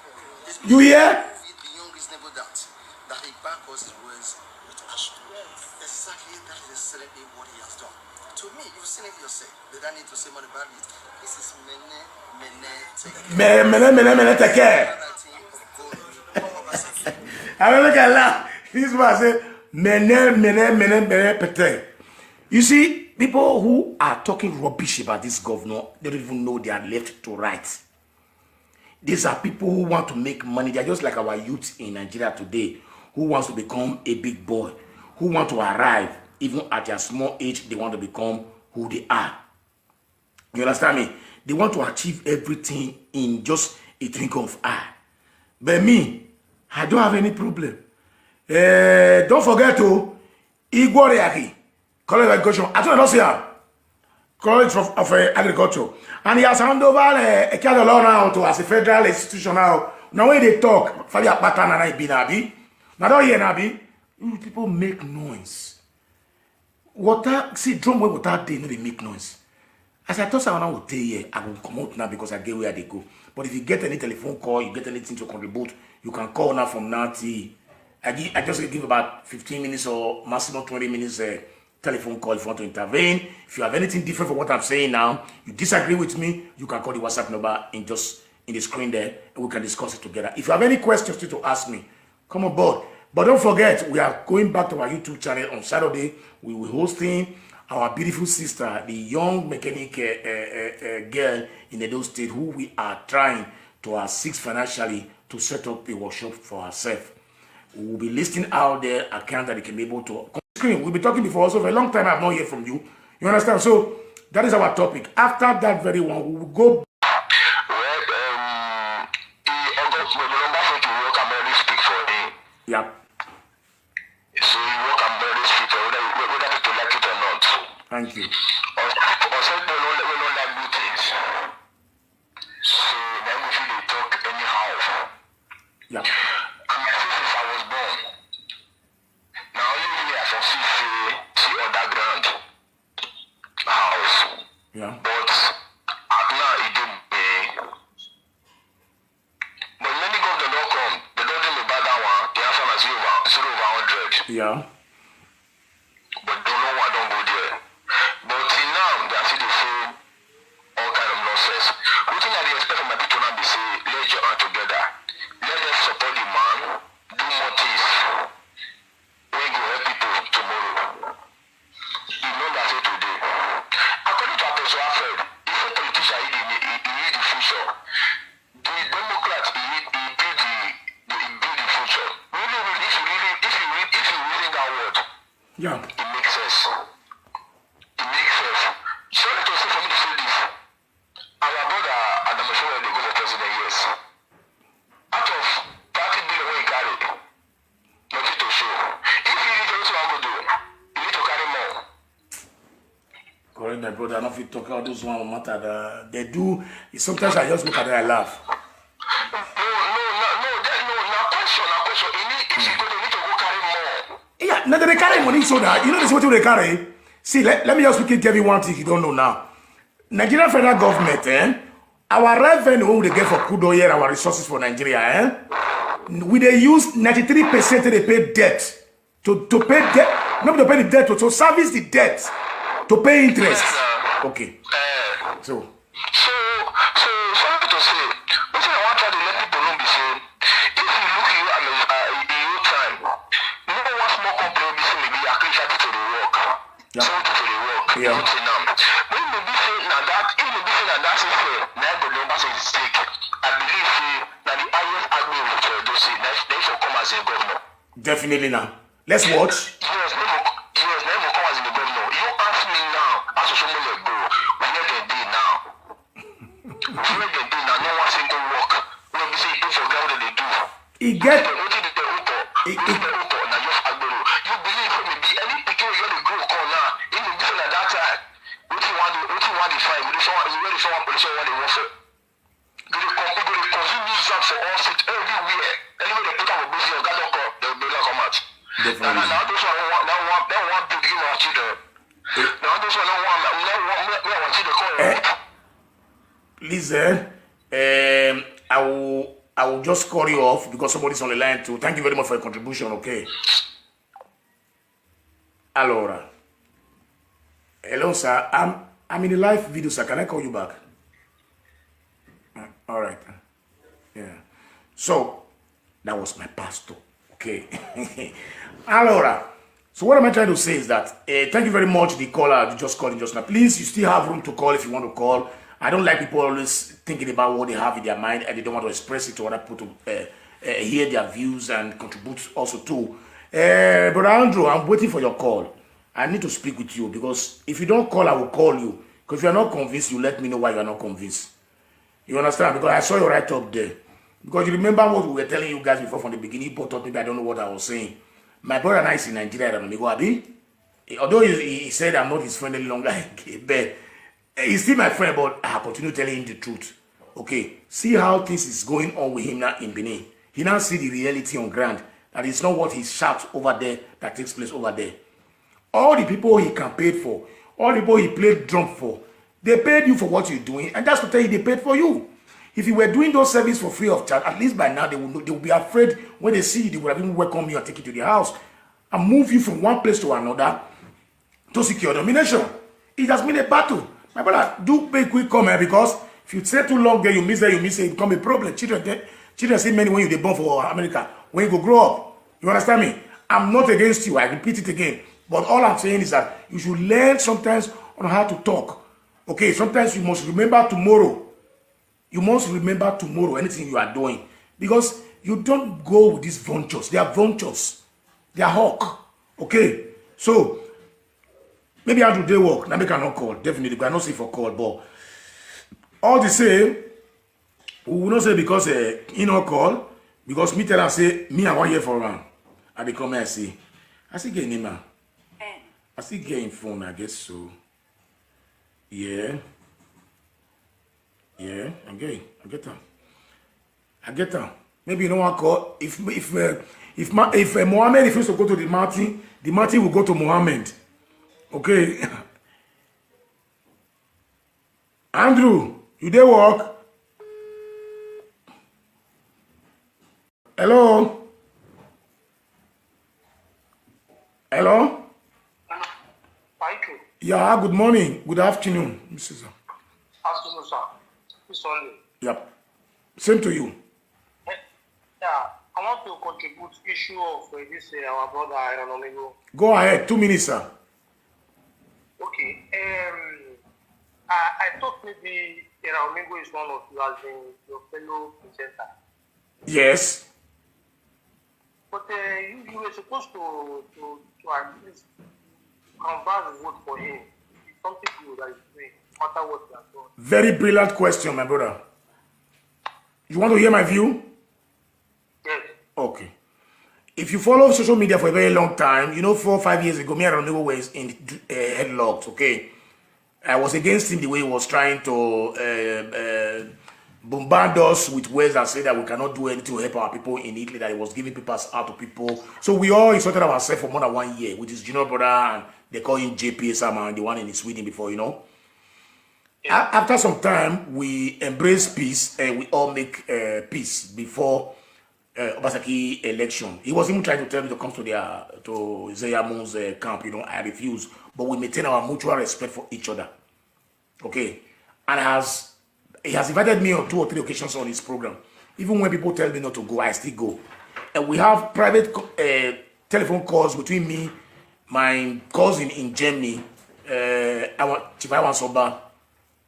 You hear? Beyond reasonable doubt that he backed us his words with action. Exactly, that is exactly what he has done. To me, you've seen it yourself. They don't need to say more about it. This is Take care. I don't look at that. This man say, Mene. You see, people who are talking rubbish about this governor, they don't even know they are left to right. These are people who want to make money. They're just like our youth in Nigeria today, who wants to become a big boy, who want to arrive, even at their small age, they want to become who they are. You understand me? They want to achieve everything in just a twinkle of an eye. But me, I don't have any problem. Don't forget to Igor Yaki. College education. I don't know. College of Agriculture. And he has handed over Electoral now to as a federal institution now. Now when they talk, Fabia Patan and I be Nabi. Now don't hear Nabi. People make noise. Water, see, drum where water they know they make noise. As I thought I would tell you, I will come out now because I get where they go. But if you get any telephone call, you get anything to contribute, you can call now from now till I just give about 15 minutes or maximum 20 minutes telephone call if you want to intervene. If you have anything different from what I'm saying now, you disagree with me, you can call the WhatsApp number in the screen there and we can discuss it together. If you have any questions to ask me, come on board. But don't forget, we are going back to our YouTube channel on Saturday. We will hosting our beautiful sister, the young mechanic girl in Edo State, who we are trying to assist financially to set up a workshop for herself. We will be listing out their account that they can be able to screen. We'll be talking before also for a long time. I've not heard from you. You understand? So that is our topic. After that very one, we will go. Yeah. So you work and barely speak whether people like it or not. Thank you. Or some people don't like new things. So then we feel they talk anyhow. Yeah. And my since I was born. Now only here I can see underground house. Yeah. But at now it did but many governors don't come. They don't do me about that one. The answer is 0 over 100. Yeah. But don't know why I don't go there. But till now, they are still the same all kind of nonsense. What thing I dey expect from my people now be say, let's join hand together. Let us support the man, do more things. We go help people tomorrow. You know that say today. According to Apostle Alfred, he say politician he need the future. The Democrat he build the future. Really, if you read that word. Yeah. It makes sense. It makes sense. Sorry to say for me to say this. Our brother Adam Ashore, they go for president, yes. Out of 30 billion when he carry, nothing to show. If you need to what to do, you need to carry more. Correct, my brother. I don't feel talk about those one matter. They do. Sometimes I just look at it, I laugh. No, now question. If you go, they need to go carry more. Yeah, now they carry money so that you know this is what they carry. See, let me just quickly tell you one thing you don't know now. Nigerian federal government, our revenue they get for crude oil, our resources for Nigeria, we they use 93% they pay debt to pay debt, not to pay the debt to service the debt to pay interest. Okay. So sorry to say, what I want to let people know be say, if you look you at your time, no one small company will be saying maybe accredited to the work. Yeah. Something to the work. Yeah. When you be saying that, if you be saying that is fair, now the number is stake. I believe that the highest admin for those say they should come as a governor. Definitely now. Let's watch. Yes, never come as a governor. You ask me now, as a social media go, where they be now. Where they be now, no one single work. When we say you for ground they do. He get you believe maybe any picture you gonna go call now, in the different at that time. What you want to find, but if someone is ready for one position, what they want for. They consume news for all sit everywhere. Anyway, they put up a business, God don't come, they'll be like come out. Now those one big thing want you there. Now those one want you to call. Listen, I will just call you off because somebody's on the line too. Thank you very much for your contribution, okay? Allora. Hello, sir. I'm in the live video, sir. Can I call you back? All right. Yeah. So, that was my pastor, okay? Allora. So what am I trying to say is that, thank you very much, the caller you just called in just now. Please, you still have room to call if you want to call. I don't like people always thinking about what they have in their mind and they don't want to express it to other people to hear their views and contribute also too. Brother Andrew, I'm waiting for your call. I need to speak with you because if you don't call, I will call you. Because if you are not convinced, you let me know why you are not convinced. You understand? Because I saw you right up there. Because you remember what we were telling you guys before from the beginning. You thought maybe I don't know what I was saying. My brother and I is in Nigeria. Although he said I'm not his friend any longer, but He's still my friend, but I continue telling him the truth. Okay, see how things is going on with him now in Benin. He now see the reality on ground. That it's not what he shouts over there that takes place over there. All the people he campaigned for, all the people he played drum for, they paid you for what you're doing, and that's to tell you they paid for you. If you were doing those services for free of charge, at least by now they will be afraid when they see you, they would have even welcome you and take you to their house and move you from one place to another to secure domination. It has been a battle. My brother, do pay quick comment because if you stay too long there, you miss it, it become a problem. Children see many when you born for America. When you go grow up, you understand me? I'm not against you. I repeat it again. But all I'm saying is that you should learn sometimes on how to talk. Okay, sometimes you must remember tomorrow. You must remember tomorrow anything you are doing. Because you don't go with these vultures. They are vultures. They are hawk. Okay? So, maybe how do they work? Now, they cannot call. Definitely, we cannot say for call. But all the same, we will not say because he not call. Because me tell her, say, me, I want here for around. And they come here and say, I still get him, man. I still get him phone, I guess so. Yeah. Yeah, I get them. I get them. Maybe you know what call if Mohammed refused to go to the mountain will go to Mohammed. Okay. Andrew, you there work? Hello? Hello? Yeah, good morning. Good afternoon, Mrs. Afternoon, sir. This only. Yep. Same to you. Yeah, I want to contribute issue of this our brother Aaron. Go ahead. 2 minutes, sir. Okay. I thought maybe Aaron is one of you as in your fellow presenter. Yes. But you were supposed to at least convert the vote for him. It's something good that is doing, no matter what you are doing. Very brilliant question, my brother. You want to hear my view? Yes. Okay. If you follow social media for a very long time, you know 4 or 5 years ago, me and Ronaldo were in headlocks, okay? I was against him the way he was trying to bombard us with words that said that we cannot do anything to help our people in Italy, that he was giving papers out to people. So we all insulted ourselves for more than 1 year with his junior brother, and they call him JP Sama, the one in Sweden before, you know. Yeah. After some time, we embrace peace and we all make peace before Obaseki election. He was even trying to tell me to come to Zeyamun's camp, you know. I refused, but we maintain our mutual respect for each other. Okay, and he has invited me on 2 or 3 occasions on his program. Even when people tell me not to go, I still go. And we have private telephone calls between me, my cousin in Germany, Chief Soba,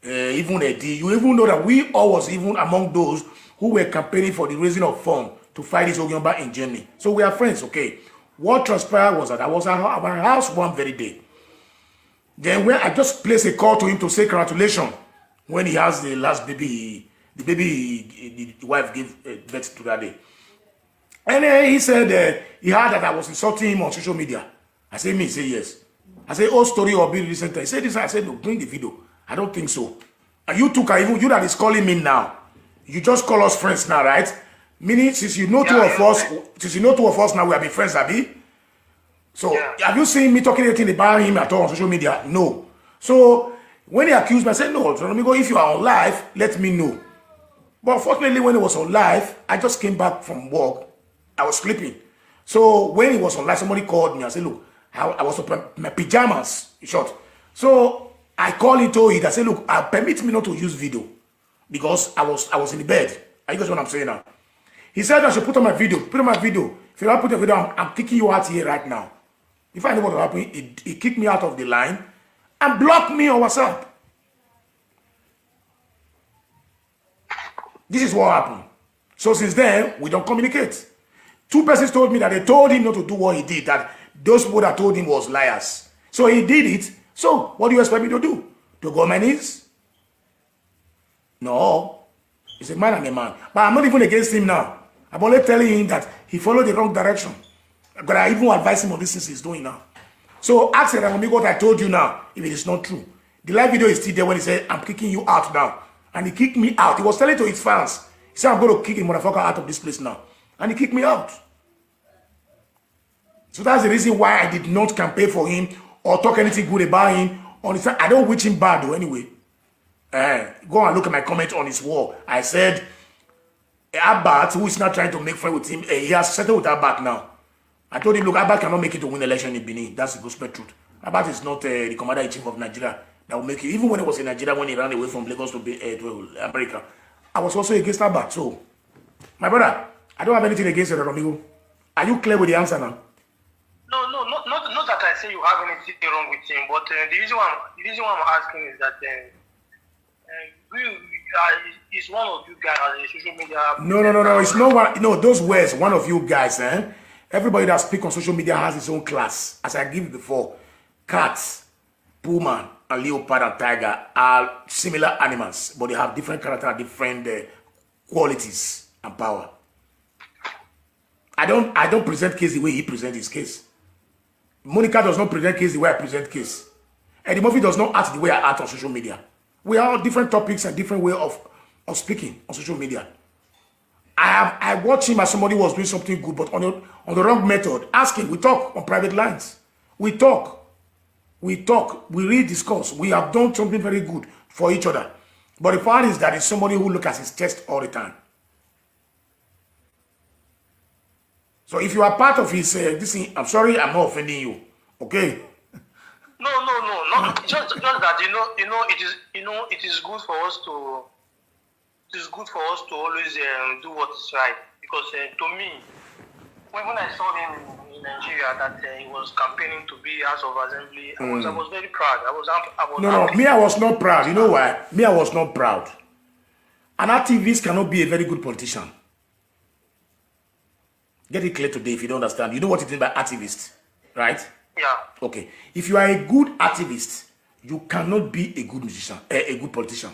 even Eddie. You even know that we all was even among those who were campaigning for the raising of funds to fight this Ogyomba in Germany. So we are friends, okay? What transpired was that I was at our house one very day. Then when I just placed a call to him to say congratulations when he has the last baby, the wife gave birth to that day. And then he said he heard that I was insulting him on social media. I said, me, he said yes. I said, oh, story or be recent. He said this, I said, no, bring the video. I don't think so. And you two can even, you that is calling me now, you just call us friends now, right? Meaning, since you know two of us now, we have been friends, Abi. So, have you seen me talking anything about him at all on social media? No. So, when he accused me, I said, no, let me go. If you are on live, let me know. But unfortunately, when he was on live, I just came back from work. I was sleeping. So, when he was on live, somebody called me. I said, look, I was in my pajamas, in short. So, I called into it. I said, look, permit me not to use video. Because I was in the bed. Are you guys what I'm saying now? He said I should put on my video. Put on my video. If you don't put a video, I'm kicking you out here right now. If I know what will happen, he kicked me out of the line and blocked me on WhatsApp. This is what happened. So since then, we don't communicate. 2 persons told me that they told him not to do what he did, that those people that told him was liars. So he did it. So what do you expect me to do? To go on my knees? No. He's a man and a man. But I'm not even against him now. I'm only telling him that he followed the wrong direction. But I even advise him on this things he's doing now. So ask him what I told you now, if it is not true. The live video is still there when he said, I'm kicking you out now. And he kicked me out. He was telling to his fans, he said, I'm going to kick the motherfucker out of this place now. And he kicked me out. So that's the reason why I did not campaign for him or talk anything good about him. I don't wish him bad though anyway. Go and look at my comment on his wall. I said, Abat, who is not trying to make friends with him, he has settled with Abat now. I told him, look, Abat cannot make it to win election in Benin. That's the gospel truth. Abat is not the commander-in-chief of Nigeria that will make it. Even when he was in Nigeria, when he ran away from Lagos to America, I was also against Abat. So, my brother, I don't have anything against you, Amigo. Are you clear with the answer now? No, not that I say you have anything wrong with him, but the reason why I'm asking is that is one of you guys on social media. No. It's no one. No, those words, one of you guys, everybody that speaks on social media has his own class. As I give before, cats, puma, and leopard and tiger are similar animals, but they have different character, different qualities and power. I don't present case the way he presents his case. Monica does not present case the way I present case. Eddie Murphy does not act the way I act on social media. We are on different topics and different way of speaking on social media. I watch him as somebody who was doing something good, but on the wrong method. Ask him. We talk on private lines. We talk. We really discuss. We have done something very good for each other. But the fact is that it's somebody who looks at his chest all the time. So if you are part of his this thing, I'm sorry, I'm not offending you. Okay? No. Just that it is good for us to. It is good for us to always do what is right, because to me, when I saw him in Nigeria that he was campaigning to be House of Assembly, I was very proud. I was happy. Me, I was not proud. You know why? Me, I was not proud. An activist cannot be a very good politician. Get it clear today if you don't understand. You know what it means by activist, right? Yeah. Okay. If you are a good activist, you cannot be a good musician, a good politician.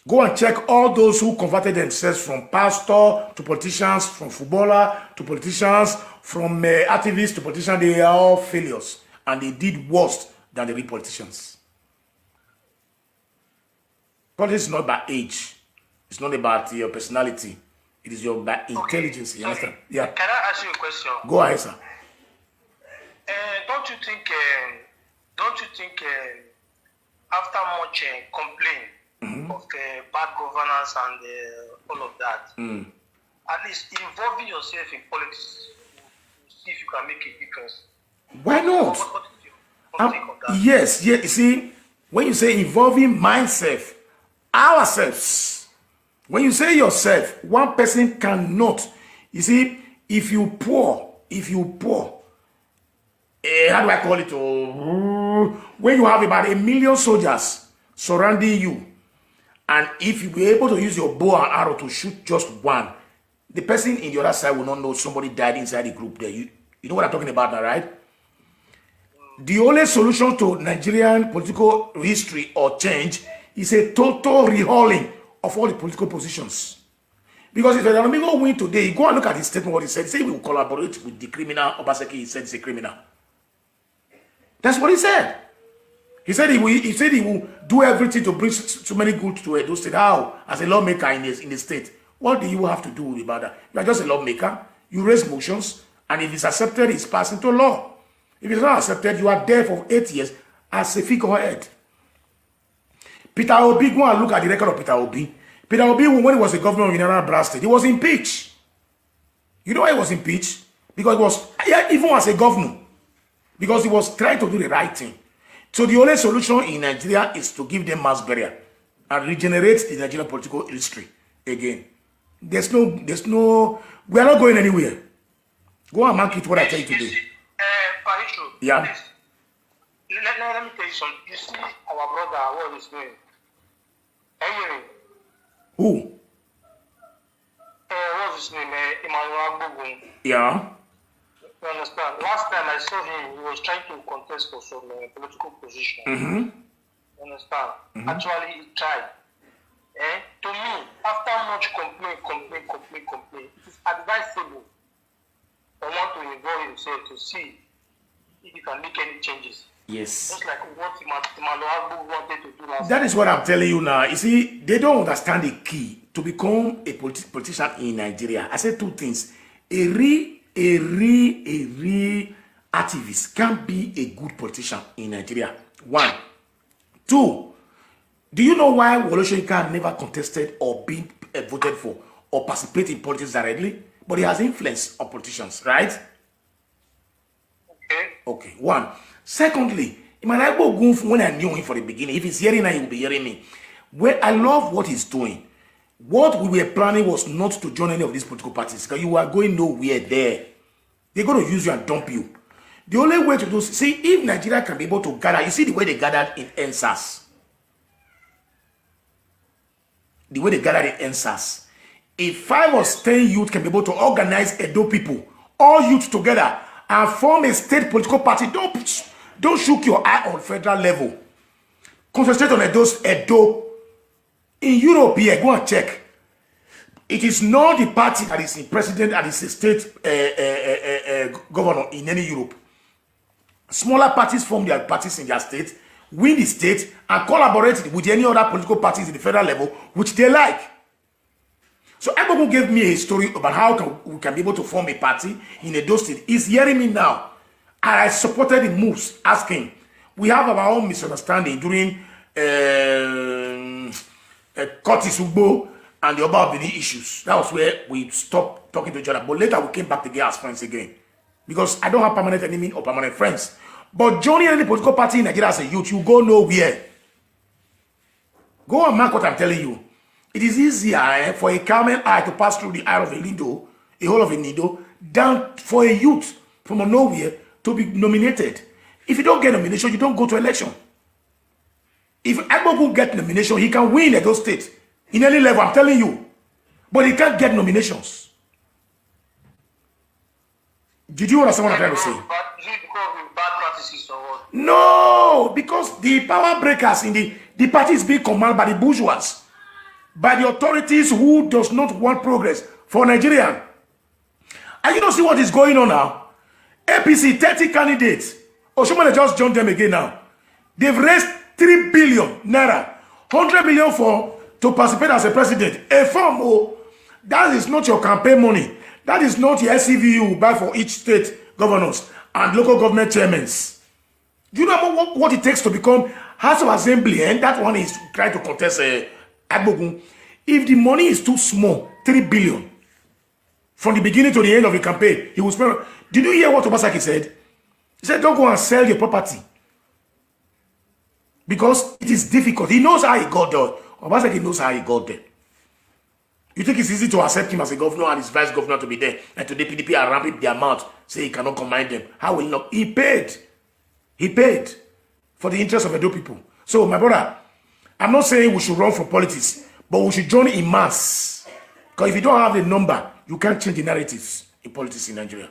Go and check all those who converted themselves from pastor to politicians, from footballer to politicians, from activists to politicians. They are all failures, and they did worse than the real politicians. Politics is not about age. It's not about your personality. It is your intelligence. You understand? Yeah. Can I ask you a question? Go ahead, sir. Don't you think after much complaint of bad governance and all of that, at least involving yourself in politics, see if you can make a difference? Why not? What is your take on that? Yes. You see, when you say involving myself, ourselves, when you say yourself, one person cannot. You see, if you pour, how do I call it? When you have about 1 million soldiers surrounding you, and if you be able to use your bow and arrow to shoot just one, the person in the other side will not know somebody died inside the group there. You know what I'm talking about now, right? The only solution to Nigerian political history or change is a total rehauling of all the political positions. Because if Amigo win today, go and look at his statement, what he said. He said he will collaborate with the criminal Obaseki. He said he's a criminal. That's what he said. He said he will do everything to bring so many good to Edo State. How? As a lawmaker in the state. What do you have to do about that? You are just a lawmaker. You raise motions, and if it's accepted, it's passed into law. If it's not accepted, you are there for 8 years as a figurehead. Peter Obi, go and look at the record of Peter Obi. Peter Obi, when he was a governor of United Brass State, he was impeached. You know why he was impeached? Because he was, even as a governor, because he was trying to do the right thing. So the only solution in Nigeria is to give them mass burial and regenerate the Nigerian political history again. There's no, we are not going anywhere. Go and mark it what I tell you today. Yeah. Let me tell you something. You see our brother, what he's doing. Who? What's his name? Emmanuel. Yeah. You understand? Last time I saw him, he was trying to contest for some political position. You understand? Actually, he tried. To me, after much complaint, it is advisable for one to involve himself to see if he can make any changes Yes. Just like what Imanoabu wanted to do last That is what I'm telling you now. You see, they don't understand the key to become a politician in Nigeria. I said two things. A real activist can be a good politician in Nigeria. One. Two, do you know why Wole Soyinka never contested or been voted for or participate in politics directly? But he has influence on politicians, right? Okay. Okay, one. Secondly, when I knew him for the beginning, if he's hearing now, he will be hearing me. Well, I love what he's doing. What we were planning was not to join any of these political parties because you are going nowhere there. They're going to use you and dump you. The only way to do, see, if Nigeria can be able to gather, you see the way they gathered in NSAS. The way they gathered in NSAS. If 5 or 10 youth can be able to organize Edo people, all youth together, and form a state political party, don't shook your eye on federal level. Concentrate on Edo. In Europe here, go and check. It is not the party that is in president and is a state governor in any Europe. Smaller parties form their parties in their state, win the state, and collaborate with any other political parties in the federal level, which they like. So Ebogo gave me a story about how we can be able to form a party in Edo State. He's hearing me now. And I supported the moves, asking. We have our own misunderstanding during Curtis Ugbo and the Oba Obini issues. That was where we stopped talking to each other. But later we came back together as friends again. Because I don't have permanent enemy or permanent friends. But joining any political party in Nigeria as a youth, you go nowhere. Go and mark what I'm telling you. It is easier for a camel eye to pass through the eye of a needle, a hole of a needle, than for a youth from a nowhere to be nominated. If you don't get nomination, you don't go to election. If Agbogu get nomination, he can win Edo State in any level, I'm telling you. But he can't get nominations. Did you understand what I'm trying to say? Is it because of bad practices or what? No, because the power breakers in the party is being commanded by the bourgeois, by the authorities who does not want progress for Nigeria. And you don't see what is going on now. APC 30 candidates. Oshomole just joined them again now. They've raised 3 billion naira, 100 million to participate as a president. A form, that is not your campaign money. That is not the SCV you buy for each state governors and local government chairmen. Do you know what it takes to become House of Assembly? And that one is trying to contest Agbogun. If the money is too small, 3 billion, from the beginning to the end of the campaign, he will spend. Did you hear what Obaseki said? He said, don't go and sell your property. Because it is difficult. He knows how he got there. Obaseki knows how he got there. You think it's easy to accept him as a governor and his vice governor to be there? And today PDP are ramping their mouth, say he cannot combine them. How will he not? He paid. He paid for the interest of Edo people. So, my brother, I'm not saying we should run for politics, but we should join in mass. Because if you don't have the number, you can't change the narratives in politics in Nigeria.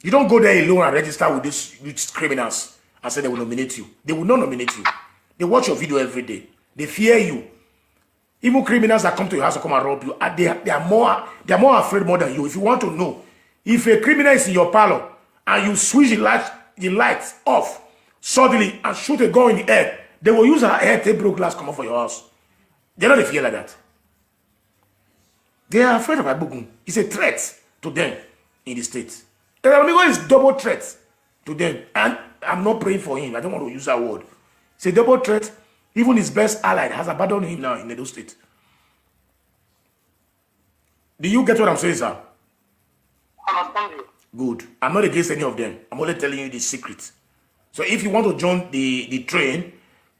You don't go there alone and register with these criminals and say they will nominate you. They will not nominate you. They watch your video every day. They fear you. Even criminals that come to your house to come and rob you, they are more afraid more than you. If you want to know, if a criminal is in your parlor and you switch the lights off suddenly and shoot a gun in the air, they will use her air to break glass come up for your house. They're not a fear like that. They are afraid of Agbogun. It's a threat to them in the state. Amigo is double threat to them. And I'm not praying for him. I don't want to use that word. It's a double threat. Even his best ally has abandoned him now in Edo State. Do you get what I'm saying, sir? I understand you. Good. I'm not against any of them. I'm only telling you the secret. So if you want to join the train,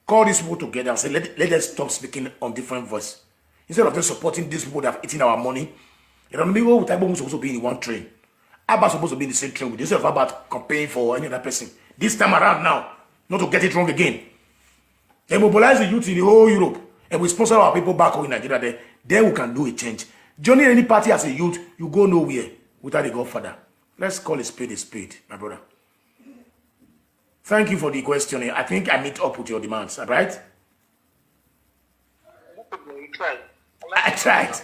call these people together and say, let us stop speaking on different voice. Instead of them supporting these people that have eaten our money, Amigo with Agbogun supposed to be in one train. Abba supposed to be in the same train with you. Instead of about campaigning for any other person. This time around now, not to get it wrong again. They mobilize the youth in the whole Europe and we sponsor our people back home in Nigeria there. Then we can do a change. Joining any party as a youth, you go nowhere without a godfather. Let's call a spade, my brother. Thank you for the question. I think I meet up with your demands, right? You tried. I tried.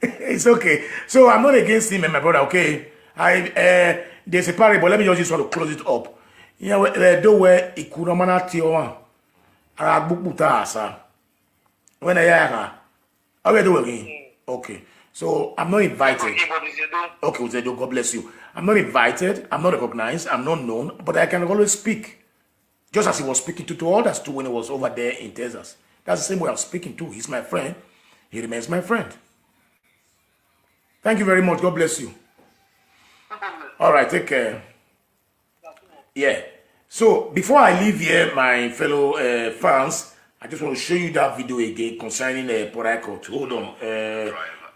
It's okay. So I'm not against him and my brother, okay? they separate, but let me just want to close it up. You know, do where ikuramana tiwa, arabukuta asa. When I hear how we do again? Okay, so I'm not invited. Okay, Uzedo, God bless you. I'm not invited. I'm not recognized. I'm not known, but I can always speak. Just as he was speaking to others too when he was over there in Texas. That's the same way I'm speaking to. He's my friend. He remains my friend. Thank you very much. God bless you. All right, take care. Yeah. So before I leave here, my fellow fans, I just want to show you that video again concerning Port Harcourt. Hold on.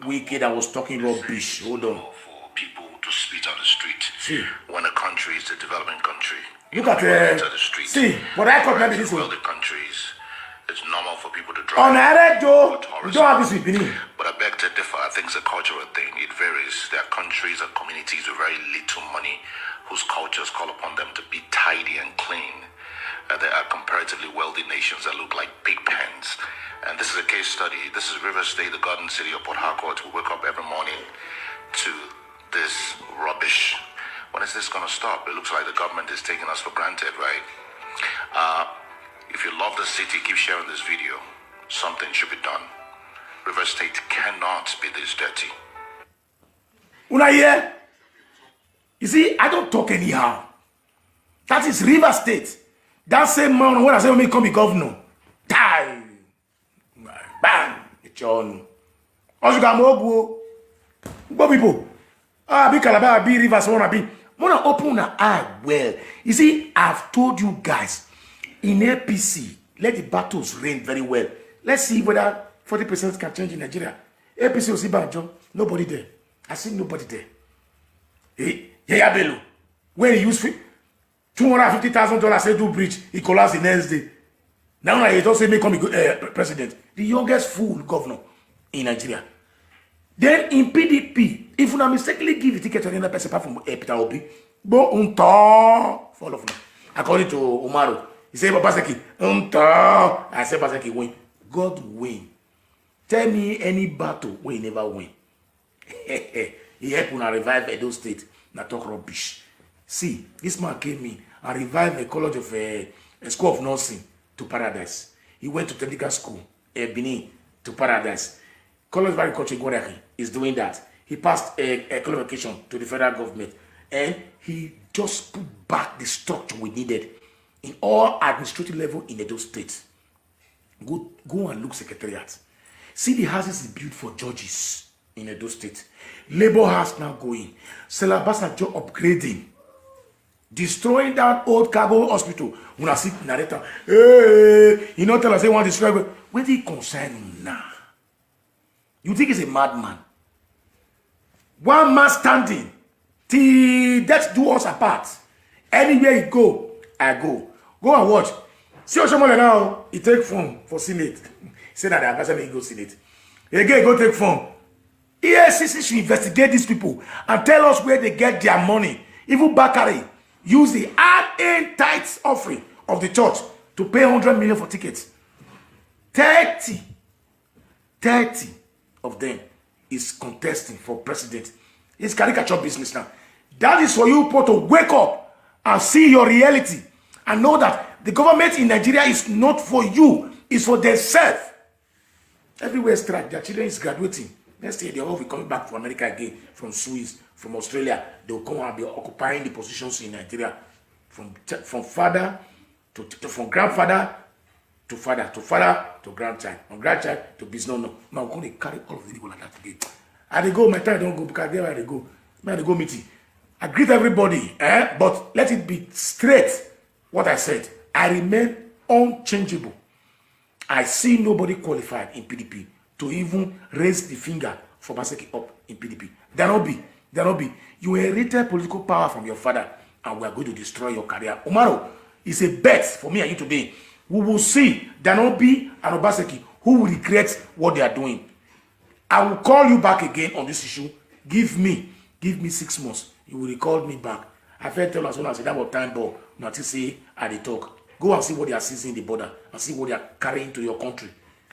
Wicked, I was talking rubbish. Hold on. For people to spit on the street. See. When a country is a developing country. Look at the street. See, Port Harcourt maybe this one. Wealthy countries, it's normal for people to drive. On Arab Joe, you don't have this with Benin. But I beg to differ. I think it's a cultural thing. It varies. There are countries and communities with very little money whose cultures call upon them to be tidy and clean. There are comparatively wealthy nations that look like big pens. And this is a case study. This is River State, the garden city of Port Harcourt. We wake up every morning to this rubbish. When is this going to stop? It looks like the government is taking us for granted, right? If you love the city, keep sharing this video. Something should be done. River State cannot be this dirty. Una here? You see, I don't talk anyhow. That is River State. That same man, when I say, me come be governor. Die. Bang. It's on. Also, got more go people. Be Calabar, be Rivers, wanna be. Wanna open an eye well. You see, I've told you guys, in APC, let the battles reign very well. Let's see whether 40% can change in Nigeria. APC will see Banjo. Nobody there. I see nobody there. Hey, yeah, Bello. When he used $250,000 say do bridge, he collapsed the next day. Now he don't say me come president. The youngest fool governor in Nigeria. Then in PDP, if you mistakenly give the ticket to another person apart from Peter Obi, go fall off now. According to Umaru, he said Obaseki, I said Obaseki win. God win. Tell me any battle where he never win. He helped when I revive Edo State. Now talk rubbish. See, this man came in and revived a college of a school of nursing to paradise. He went to technical school, Benin to paradise. College of Agriculture is doing that. He passed a qualification to the federal government, and he just put back the structure we needed in all administrative level in Edo State. Go and look secretariat. See the houses he built for judges in Edo State. Labor House now going. Selabasa job upgrading. Destroying that old Cabo hospital. When I see narrator, hey, you know, tell us they want to destroy. Where do you concern him now? You think he's a madman? One man standing till death do us apart. Anywhere you go, I go. Go and watch. See Oshomole now, he take phone for Senate. He said that the ambassador may go Senate. Again, go take phone. ESCC should investigate these people and tell us where they get their money. Even Bakari use the hard-earned tithes offering of the church to pay 100 million for tickets. 30 of them is contesting for president. It's caricature business now. That is for you people to wake up and see your reality and know that the government in Nigeria is not for you, it's for themselves. Everywhere strike, their children is graduating. Next year, they all will be coming back from America again, from Swiss, from Australia. They will come and be occupying the positions in Nigeria. From father from grandfather to father to grandchild, from grandchild to business. No, we're going to carry all of the people like that again. I they go, my time don't go because there I go. I go meeting. I greet everybody, but let it be straight. What I said, I remain unchangeable. I see nobody qualified in PDP to even raise the finger for Obaseki up in PDP. There not be. You inherited political power from your father, and we are going to destroy your career. Umaru is a bet for me and you today. We will see Danobi and Obaseki who will regret what they are doing. I will call you back again on this issue. Give me 6 months. You will recall me back. I felt tell us when I said that was time ball. Not to see at the talk. Go and see what they are seizing the border and see what they are carrying to your country.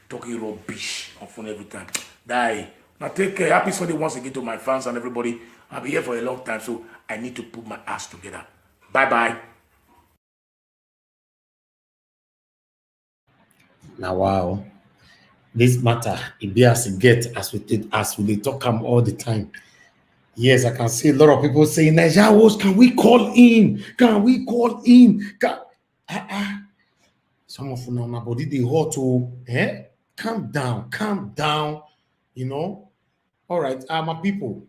Talking rubbish on phone every time. Die. Now take care. Happy Sunday once again to my fans and everybody. I've been here for a long time, so I need to put my ass together. Bye-bye. Now, wow. This matter, it be as it get, as we talk them all the time. Yes, I can see a lot of people saying, Nigeria, can we call in? Can we call in? Some of them, my body, they hot to, calm down, you know. All right, my people.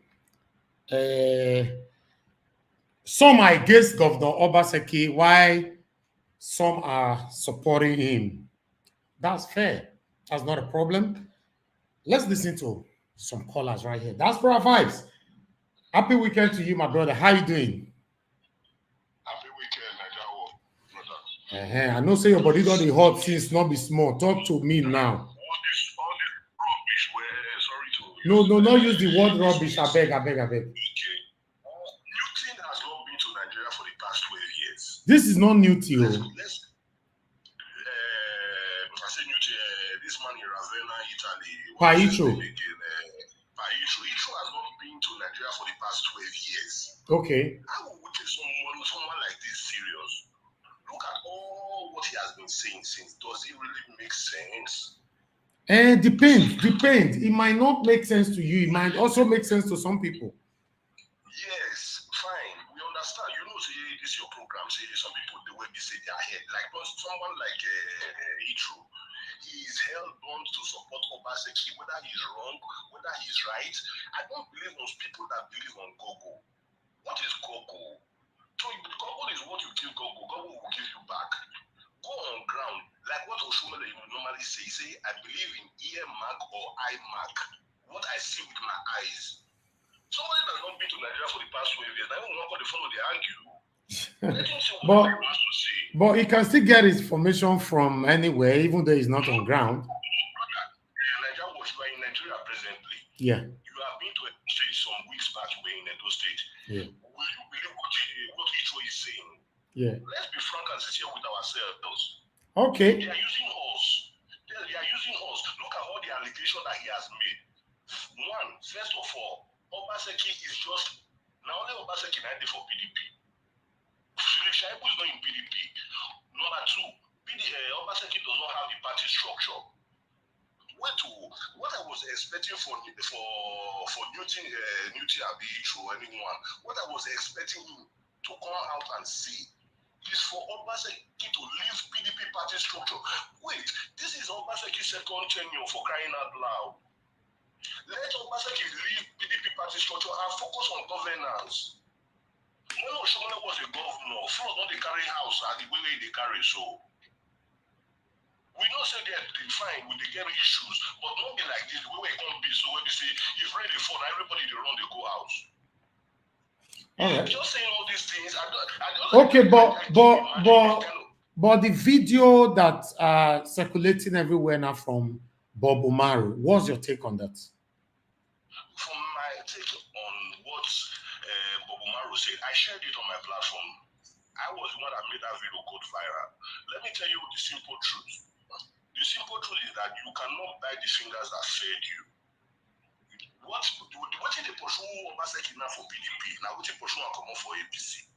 Some are against Governor Obaseki, while some are supporting him. That's fair. That's not a problem. Let's listen to some callers right here. That's for our vibes. Happy weekend to you, my brother. How you doing? Happy weekend, Nigeria, brother. I know say your body got the hot since not be small. Talk to me now. All this rubbish where, sorry to No, not use the word rubbish. I beg. Okay. Newton has not been to Nigeria for the past 12 years. This is not new to you. I say Newton, this man in Ravenna, Italy. Paitro. Heathrow has not been to Nigeria for the past 12 years. Okay. How would we take someone like this serious? Look at all what he has been saying since. Does it really make sense? Depends. It might not make sense to you. It might also make sense to some people. Yes, fine. We understand. You know, say this is your program. Say some people the way they say their head. Like someone like Heathrow, he is hell-bound to support Obaseki, whether he's wrong, whether he's right. I don't believe those people that believe on Gogo. What is Gogo? So Gogo is what you give Gogo. Gogo will give you back. Go on ground. Like what Oshumele normally say, I believe in ear mark or eye mark. What I see with my eyes. Somebody that has not been to Nigeria for the past 12 years, I don't know what they follow, they argue. Let him see what he wants to say. But he can still get his information from anywhere, even though he's not on ground. You are in Nigeria presently. Yeah. You have been to a state some weeks back, you were in Edo State. Yeah. Will you believe what Heathrow is saying? Yeah. Let's be frank and sincere with ourselves. Okay. They are using us. Look at all the allegations that he has made. One, first of all, Obaseki is just now only Obaseki 90 for PDP. Philip Shaibu is not in PDP. Number two, Obaseki does not have the party structure. What I was expecting for Newton Abiy or anyone, what I was expecting him to come out and see is for Obaseki to leave PDP party structure. Wait, this is Obaseki's second tenure for crying out loud. Let Obaseki leave PDP party structure and focus on governance. When Oshomole was a governor, Flo not they carry house at the way they carry so. We don't say they're fine with the game issues, but not be like this. The way we can't be so when we say if really fun, everybody they run they go house. All right. Just saying all these things. Okay, but the video that circulating everywhere now from Bob Umaru, what's your take on that? From my take on what Bob Umaru said, I shared it on my platform. I was the one that made that video go viral. Let me tell you the simple truth. The simple truth is that you cannot buy the fingers that fed you. What did they pursue Obaseki now for PDP? Now what they pursue and come for APC?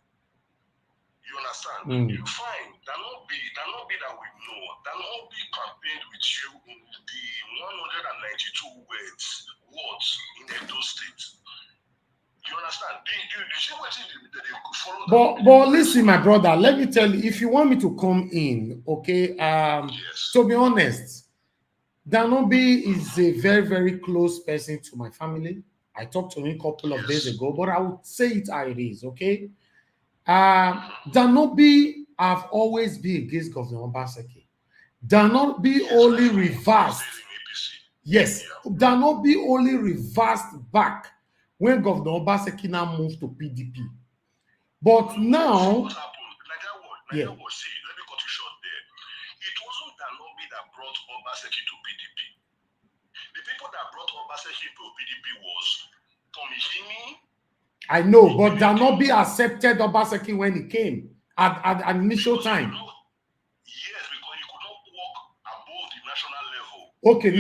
You understand? Fine. That not be that we know. That not be campaigned with you in the 192 words in Edo State. You understand? You see what they follow. But listen, my brother, let me tell you, if you want me to come in, okay, yes. To be honest, Danobi is a very, very close person to my family. I talked to him a couple of days ago, but I would say it how it is, okay? Danobi have always been against Governor Obaseki. Danobi only reversed. Yes, Danobi only reversed back when Governor Obaseki now moved to PDP. But now, what happened? Let me cut you short there. It wasn't Danobi that brought Obaseki to PDP. The people that brought Obaseki to PDP was Tommy Himi. I know, but Danobi accepted Obaseki when he came at initial time. Yes, because he could not walk above the national level. Okay,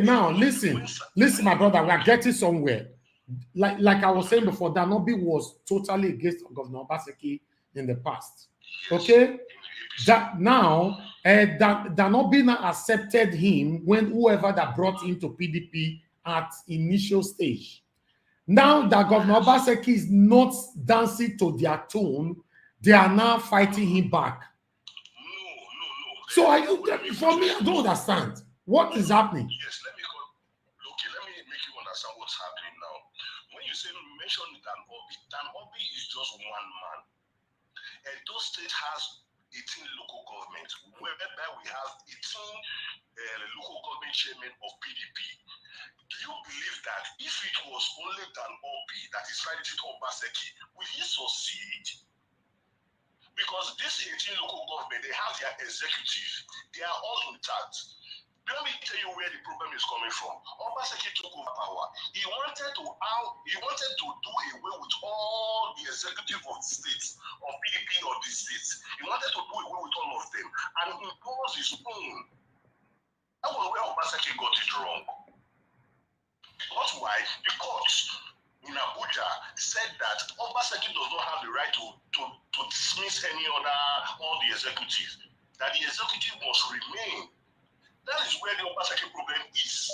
now, listen, my brother, we are getting somewhere. like I was saying before, Danobi was totally against Governor Obaseki in the past. Okay, that now Danobi now accepted him when whoever that brought him to PDP at initial stage. Now that Governor Obaseki is not dancing to their tune, they are now fighting him back. No. So are you? For me, I don't understand what is happening. Yes, let me make you understand what's happening now. When you say mention Dan Obi is just one man. And those state has 18 local governments, whereby we have 18 local government chairmen of PDP. Do you believe that if it was only Dan Obi that is fighting Obaseki, will he succeed? Because this 18 local government, they have their executive, they are all intact. Let me tell you where the problem is coming from. Obaseki took over power. He wanted to do away with all the executive of the states, of PDP or the states. He wanted to do away with all of them and impose his own. That was where Obaseki got it wrong. Because why? Because in Abuja said that Obaseki does not have the right to dismiss all the executives. That the executive must remain. That is where the Obaseki problem is.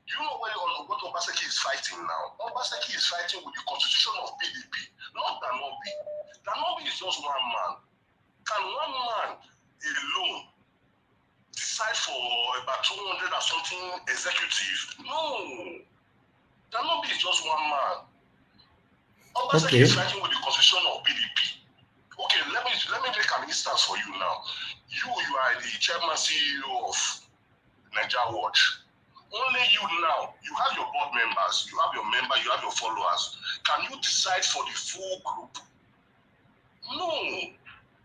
You know what Obaseki is fighting now? Obaseki is fighting with the constitution of PDP, not Danobi. Danobi is just one man. Can one man alone decide for about 200 or something executives? No. Danobi is just one man. Obaseki is fighting with the constitution of PDP. Okay, let me make an instance for you now. You are the chairman CEO of Nigeria Watch. Only you now, you have your board members, you have your followers. Can you decide for the full group? No.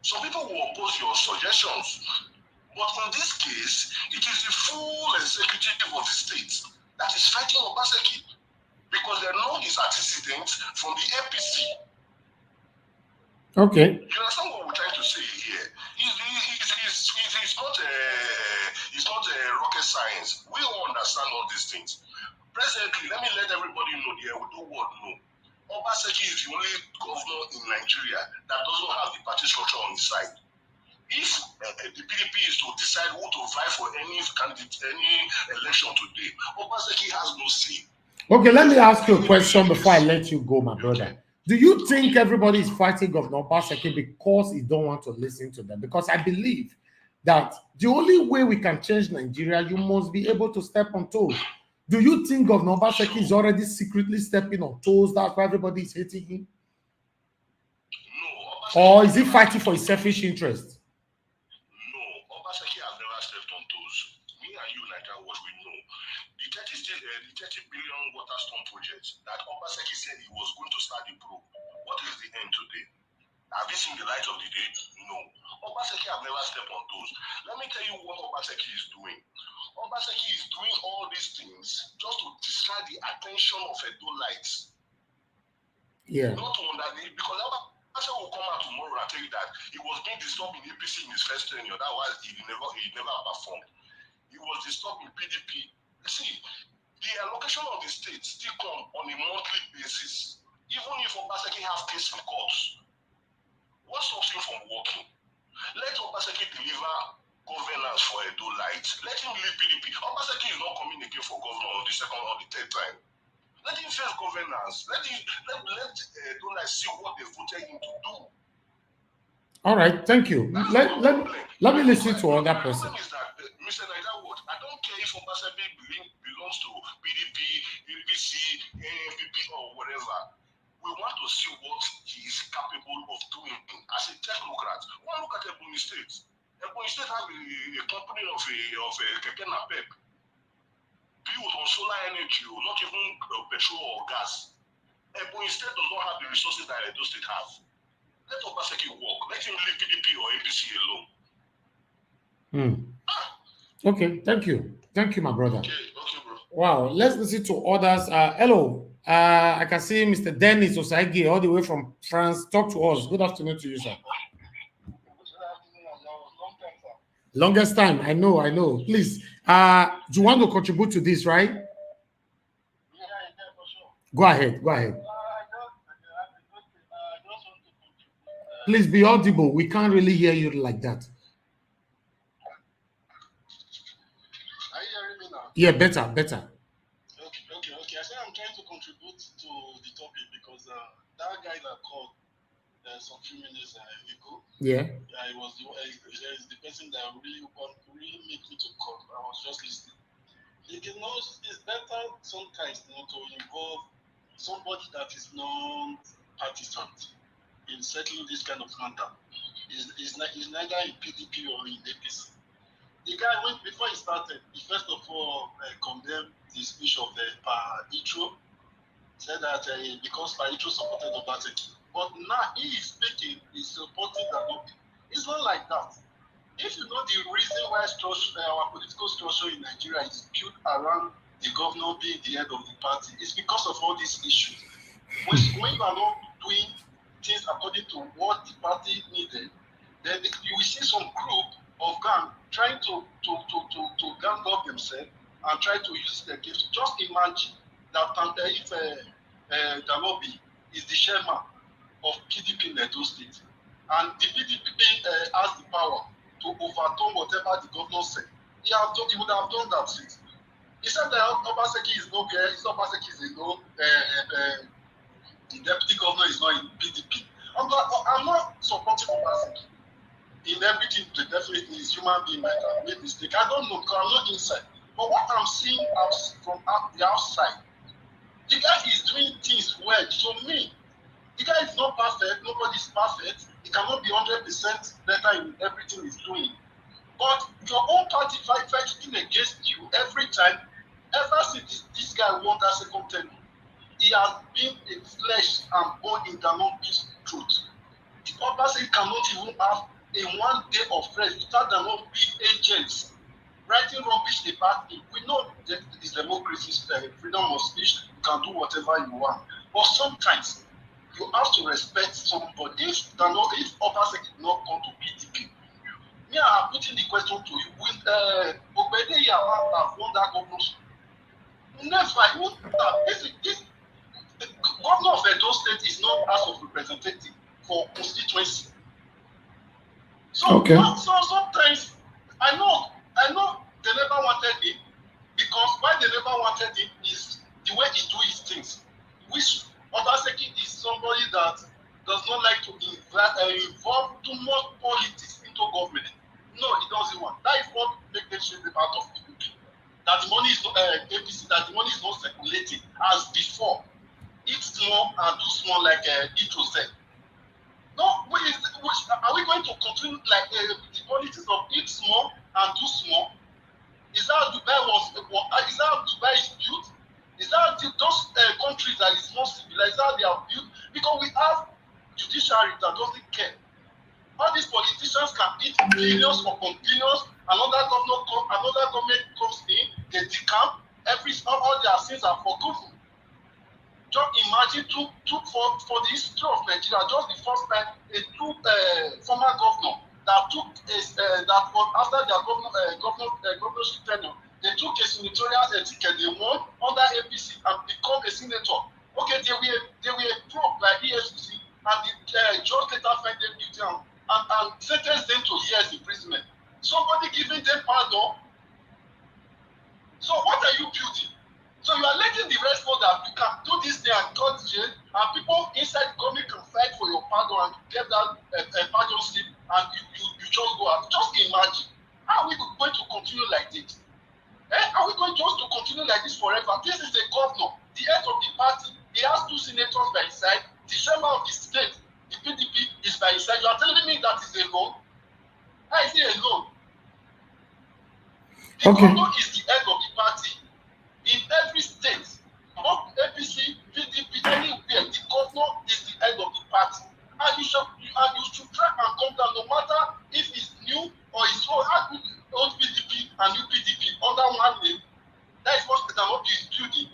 Some people will oppose your suggestions. But in this case, it is the full executive of the state that is fighting Obaseki because they know his antecedents from the APC. Okay. You understand what we're trying to say here? It's not a rocket science. We all understand all these things. Presently, let me let everybody know there with the word no. Obaseki is the only governor in Nigeria that doesn't have the party structure on his side. If the PDP is to decide who to vie for any candidate, any election today, Obaseki has no say. Okay, let me ask you a question before I let you go, my brother. Okay. Do you think everybody is fighting Governor Obaseki because he don't want to listen to them? Because I believe that the only way we can change Nigeria, you must be able to step on toes. Do you think Governor Obaseki is already secretly stepping on toes? That's why everybody is hating him? No. Or is he fighting for his selfish interest? No. Obaseki has never stepped on toes. Me and you, Nigeria, what we know. The 30 billion water storm project that Obaseki said he was going to start the probe. What is the end today? Have you seen the light of the day? No. Obaseki has never stepped on toes. Let me tell you what Obaseki is doing. Obaseki is doing all these things just to distract the attention of Edolites. Yeah. Not to understand, because Obaseki will come out tomorrow and tell you that he was being disturbed in APC in his first tenure. That was he never performed. He was disturbed in PDP. See, the allocation of the state still come on a monthly basis. Even if Obaseki has case in courts, what stops him from working? Let Obaseki deliver governance for Edolites. Let him leave PDP. Obaseki is not coming again for governor on the second or the third time. Let him face governance. Let Edolites see what they voted him to do. All right, thank you. Let me listen to other person. The problem is that, Mr. Nigeria, I don't care if Obaseki belongs to PDP, APC, NPP, or whatever. We want to see what he is capable of doing as a technocrat. One look at Ebonyi State. Ebonyi State has a company of a Keke Napep built on solar energy, not even petrol or gas. Ebonyi State does not have the resources that Edo State has. Let Obaseki work. Let him leave PDP or APC alone. Okay, thank you. Thank you, my brother. Okay, bro. Wow, let's listen to others. Hello, I can see Mr. Dennis Osaigi all the way from France. Talk to us. Good afternoon to you, sir. Longest time, I know. Please, do you want to contribute to this, right? Go ahead. Please be audible. We can't really hear you like that. Are you hearing me now? Yeah, better. Okay. I said I'm trying to contribute to the topic because that guy that called some few minutes ago, Yeah. He was the person that really made me to call. I was just listening. It's better sometimes to involve somebody that is non-partisan in settling this kind of matter. Is neither in PDP or in APC. The guy before he started, he first of all condemned the speech of Heathrow, said that because Heathrow supported Obaseki. But now he is speaking, he's supporting the. It's not like that. If you know the reason why our political structure in Nigeria is built around the governor being the head of the party, it's because of all these issues. When you are not doing things according to what the party needed, then you will see some group of gang trying to gang up themselves and try to use their gifts. Just imagine that if Dalobi is the chairman of PDP in Edo State, and the PDP has the power to overturn whatever the governor said, he would have done that since. He said that Obaseki is no there, Obaseki is a no, the deputy governor is not in PDP. I'm not supporting Obaseki in everything. Definitely is human being might have made mistake. I don't know because I'm not inside. But what I'm seeing from the outside, the guy is doing things well. So me, the guy is not perfect. Nobody's perfect. He cannot be 100% better in everything he's doing. But your own party fighting against you every time, ever since this guy won that second term, he has been a flesh and bone in the non-peace truth. The Obaseki cannot even have a 1 day of rest without the non-peace agents writing rubbish about it. We know that it's democracy, freedom of speech, you can do whatever you want. But sometimes you have to respect somebody. If Obaseki did not come to PDP, me, I am putting the question to you. Will Obede Yaman have won that governorship? Never. He won't have. The governor of Edo State is not House of Representative for constituency. So, okay. So sometimes I know they never wanted him because why they never wanted him is the way he do his things. Which Obaseki is somebody that does not like to involve too much politics into government. No, he doesn't want. That is what makes them shape out of PDP. That the money is not APC, that the money is not circulating as before. Eat small and do small like Heathrow said. No, are we going to continue like the politics of eat small and do small? Is that how Dubai is that how Dubai is built? Is that those countries that is more civilized, how they are built? Because we have judiciary that doesn't care. All these politicians can eat billions upon billions. Another government comes in, they decamp, all their sins are forgiven. Just imagine for the history of Nigeria, just the first time former governor that took that was after their governorship tenure, they took a senatorial ticket, they won under APC and become a senator. Okay, they were probed by EFCC and the judge later found them guilty and sentenced them to years imprisonment. Somebody giving them pardon. So what are you building? So you are letting the rest know that you can do this thing and go to jail, and people inside the government can fight for your pardon and get that pardon slip, and you just go out. Just imagine, how are we going to continue like this? Are we going just to continue like this forever? This is a governor, the head of the party. He has 2 senators by his side. The chairman of the state, the PDP, is by his side. You are telling me that is alone? How is he alone? The governor is the head of the party. In every state, both APC, PDP, anywhere, the governor is the head of the party. And you should try and come down, no matter if it's new or it's old PDP and new PDP under one name. That is what cannot be building.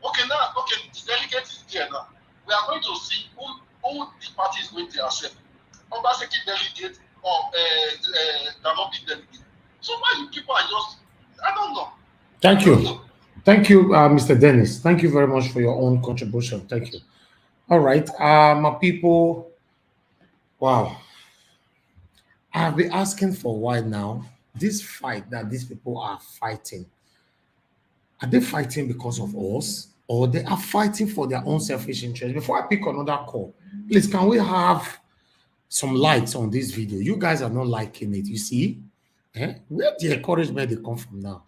Okay, the delegate is there now. We are going to see who the party is going to accept. Obaseki delegate or cannot be delegate. So why you people are just, I don't know. Thank you. Thank you, Mr. Dennis. Thank you very much for your own contribution. Thank you. All right, my people. Wow, I've been asking for a while now. This fight that these people are they fighting because of us, or they are fighting for their own selfish interest? Before I pick another call, please, can we have some likes on this video? You guys are not liking it. You see, where the encouragement they come from now?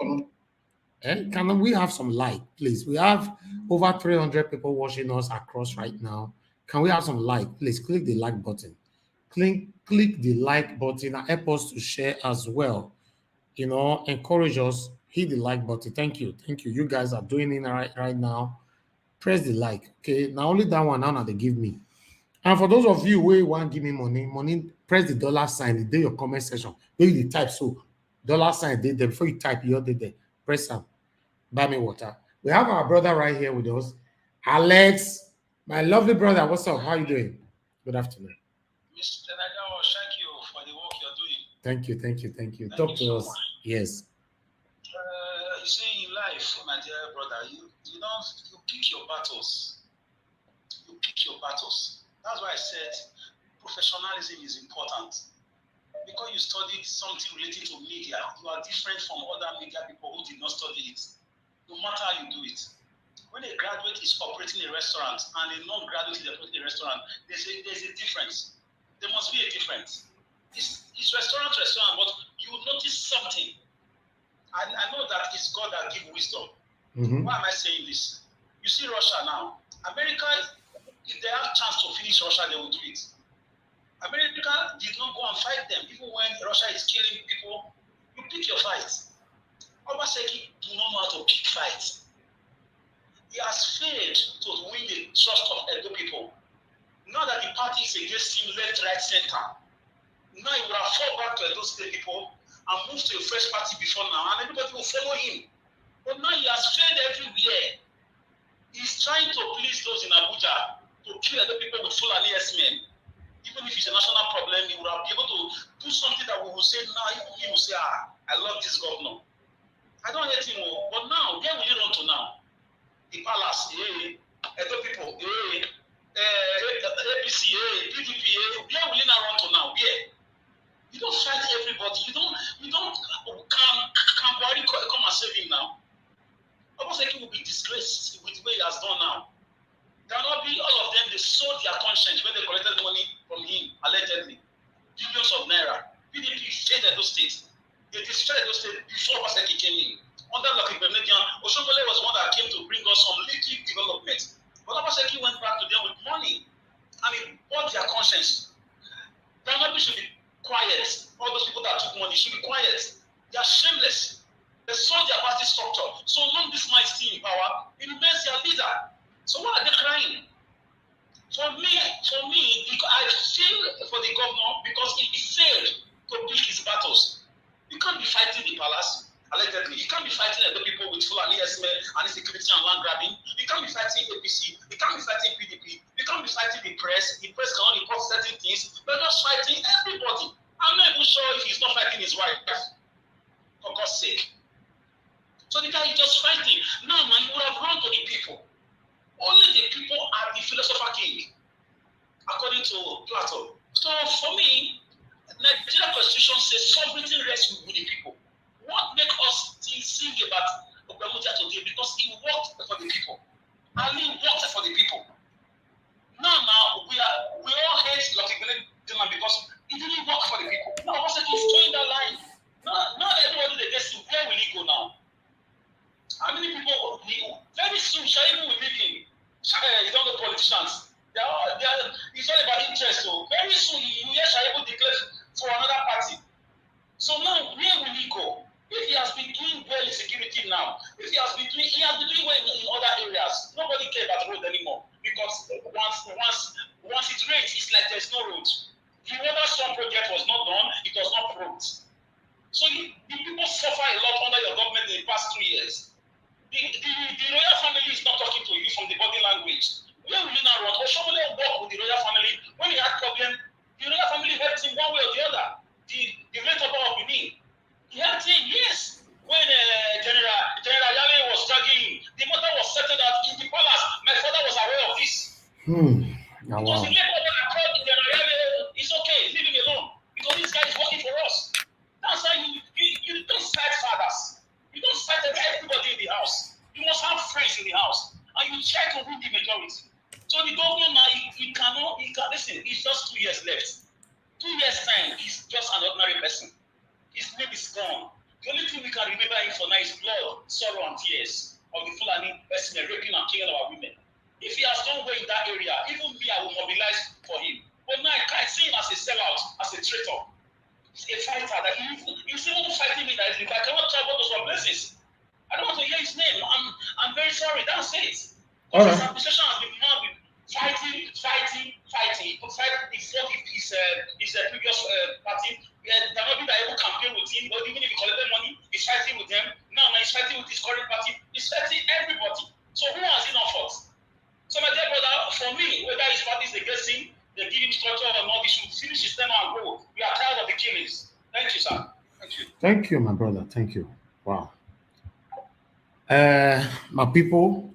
Can we have some like, please? We have over 300 people watching us across right now. Can we have some like? Please click the like button. Click the like button and help us to share as well. You know, encourage us. Hit the like button. Thank you. Thank you. You guys are doing it right now. Press the like. Okay. Now only that one now they give me. And for those of you who want to give me money, press the dollar sign. The day your comment section. Maybe the type so dollar sign there before you type you're there. Press them. Buy me water. We have our brother right here with us, Alex, my lovely brother. What's up? How are you doing? Good afternoon. Mr. Nagawa, thank you for the work you're doing. Thank you. Thank Talk you to so us. much. Yes. You see, in life, my dear brother, you pick your battles. You pick your battles. That's why I said professionalism is important. Because you studied something related to media, you are different from other media people who did not study it. No matter how you do it. When a graduate is operating a restaurant and a non-graduate is operating a restaurant, there's a difference. There must be a difference. It's restaurant, but you notice something. I know that it's God that gives wisdom. Mm-hmm. Why am I saying this? You see Russia now. America, if they have a chance to finish Russia, they will do it. America did not go and fight them. Even when Russia is killing people, you pick your fights. Obaseki do not know how to pick fights. He has failed to win the trust of Edo people. Now that the party is against him left, right, center. Now he would have fall back to Edo State people and move to a fresh party before now, and everybody will follow him. But now he has failed everywhere. He's trying to please those in Abuja to kill Edo people with Fulani S-men. Even if it's a national problem, he would have been able to do something that we will say now. Even he will say, I love this governor. I don't hate him, but now, where will he run to now? The palace, Edo people, APC, PDP, where will he now run to now? Where? You don't fight everybody. You don't. Can Buhari come and save him now? Obaseki will be disgraced with the way he has done now. Cannot be all of them. They sold their conscience when they collected money from him, allegedly, billions of naira. PDP failed Edo State. They destroyed Edo State before Obaseki came in. Under Lucky Benedian, Oshogole was one that came to bring us some little development. But Obaseki went back to them with money, and he bought their conscience. Nobody should be quiet. All those people that took money should be quiet. They are shameless. They sold their party structure. So long this man is still in power, he remains their leader. So why are they crying? For me, I feel for the governor because he failed to pick his battles. You can't be fighting the palace, allegedly. You can't be fighting the people with Fulani S-men and insecurity and land grabbing. You can't be fighting APC. You can't be fighting PDP. You can't be fighting the press. The press cannot report certain things. You're just fighting everybody. I'm not even sure if he's not fighting his wife, for God's sake. So the guy is just fighting. Now, man, you would have run to the people. Only the people are the philosopher king, according to Plato. So for me, Nigerian constitution says sovereignty rests with the people. What makes us sing about Obamudia today? Because he worked for the people. Ali worked for the people. Now we all hate Lucky Benedict because he didn't work for the people. Now Obaseki is towing that line. Not everybody that gets to where will he go now? How many people very soon Shaibu will leave him? You don't know politicians. It's all about interest. So very soon you hear Shaibu declare for another party. So now where will he go? If he has been doing well in security now, he has been doing well in other areas. Nobody cares about road anymore because once it rains, it's like there's no road. The Riverstone project was not done; it was not proved. So the people suffer a lot under your government in the past 3 years. The royal family is not talking to you from the body language. Where will you now run? Oshomole worked with the royal family. When he had problem, the royal family helped him one way or the other. The late Oba of Benin, he helped him, yes. When General Yale was dragging him Oh, It was wow. the labor that called the general. It's okay, leave him alone. Because this guy is working for us. That's how you don't cite fathers. You don't cite everybody in the house. You must have friends in the house. And you try to win the majority. So the governor now, he can listen, it's just 2 years left. 2 years time, he's just an ordinary person. His name is gone. The only thing we can remember him for now is blood, sorrow, and tears of the Fulani person raping and killing our women. If he has done well in that area, even me, I will mobilize for him. But now I can't see him as a sellout, as a traitor. He's a fighter that he's even fighting me that if I cannot travel to some places. I don't want to hear his name. I'm very sorry. That's it. Because his administration has been hard with fighting. He fought his previous party. They're not people that ever campaign with him, but even if he collected money, he's fighting with them. Now he's fighting with his current party. He's fighting everybody. So who has he not fought? So my dear brother, for me, whether his party is against him, they give him structure or not, he should finish his term and go. We are tired of the killings. Thank you, sir. Thank you. Thank you, my brother. Thank you. Wow. My people,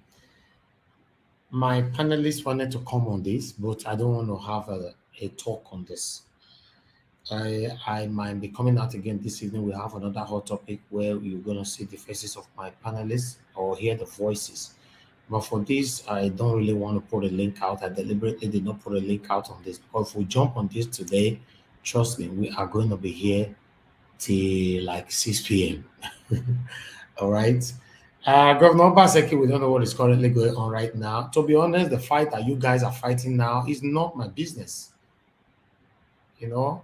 my panelists wanted to come on this, but I don't want to have a talk on this. I might be coming out again this evening. We have another hot topic where you're going to see the faces of my panelists or hear the voices. But for this, I don't really want to put a link out. I deliberately did not put a link out on this because if we jump on this today, trust me, we are going to be here till like 6 p.m. All right. Governor Obaseki, we don't know what is currently going on right now. To be honest, the fight that you guys are fighting now is not my business. You know,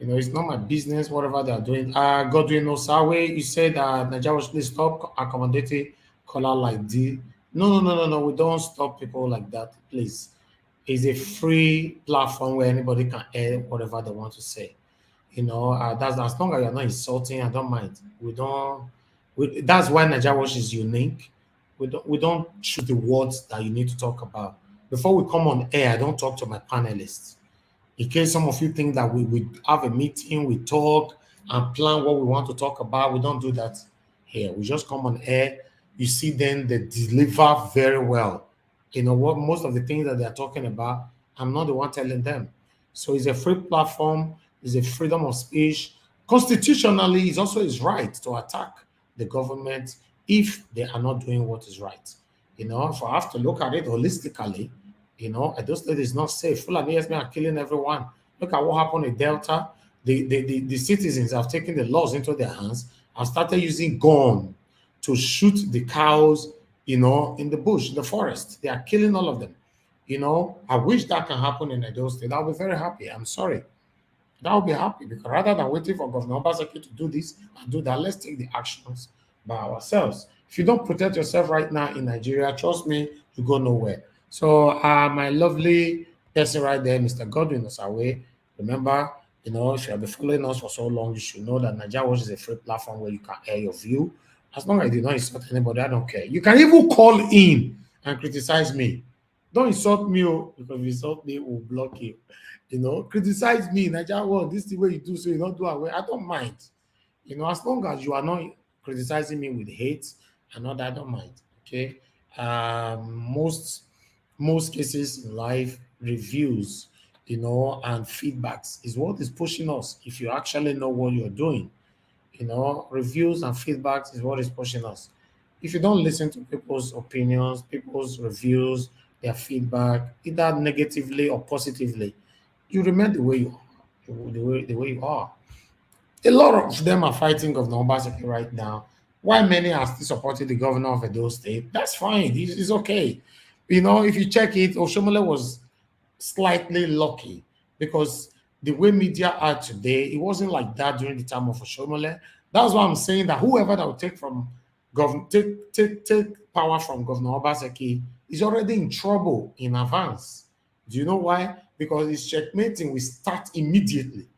it's not my business, whatever they are doing. Godwin Osawe, you said Nigeria should stop accommodating color like this. No. We don't stop people like that, please. It's a free platform where anybody can air whatever they want to say. That's as long as you're not insulting, I don't mind. That's why Nigeria Watch is unique. We don't choose the words that you need to talk about. Before we come on air, I don't talk to my panelists. In case some of you think that we have a meeting, we talk and plan what we want to talk about, we don't do that here. We just come on air. You see, then they deliver very well. What most of the things that they're talking about, I'm not the one telling them. So it's a free platform, it's a freedom of speech. Constitutionally, it's also his right to attack the government if they are not doing what is right. If I have to look at it holistically, Edo State is not safe. Fulani men are killing everyone. Look at what happened in Delta. The citizens have taken the laws into their hands and started using gun to shoot the cows, in the bush, the forest. They are killing all of them. I wish that can happen in Edo State. I'll be very happy. I'm sorry. That would be happy because rather than waiting for Governor Obaseki to do this and do that, let's take the actions by ourselves. If you don't protect yourself right now in Nigeria, trust me, you go nowhere. So my lovely person right there, Mr. Godwin Osawe, remember, if you have been following us for so long, you should know that Nigeria Watch is a free platform where you can air your view. As long as you do not insult anybody, I don't care. You can even call in and criticize me. Don't insult me, because if you insult me, we'll block you. Criticize me, Nigeria World, this is the way you do, so you don't do away. I don't mind. As long as you are not criticizing me with hate and all that, I don't mind. Okay. Most cases in life, reviews, and feedbacks is what is pushing us. If you actually know what you're doing, reviews and feedbacks is what is pushing us. If you don't listen to people's opinions, people's reviews, their feedback, either negatively or positively, you remain the way you are. The way you are. A lot of them are fighting Governor Obaseki right now. Why many are still supporting the governor of Edo State? That's fine. It's okay. If you check it, Oshomole was slightly lucky because the way media are today, it wasn't like that during the time of Oshomole. That's why I'm saying that whoever that will take power from Governor Obaseki is already in trouble in advance. Do you know why? Because his checkmating will start immediately.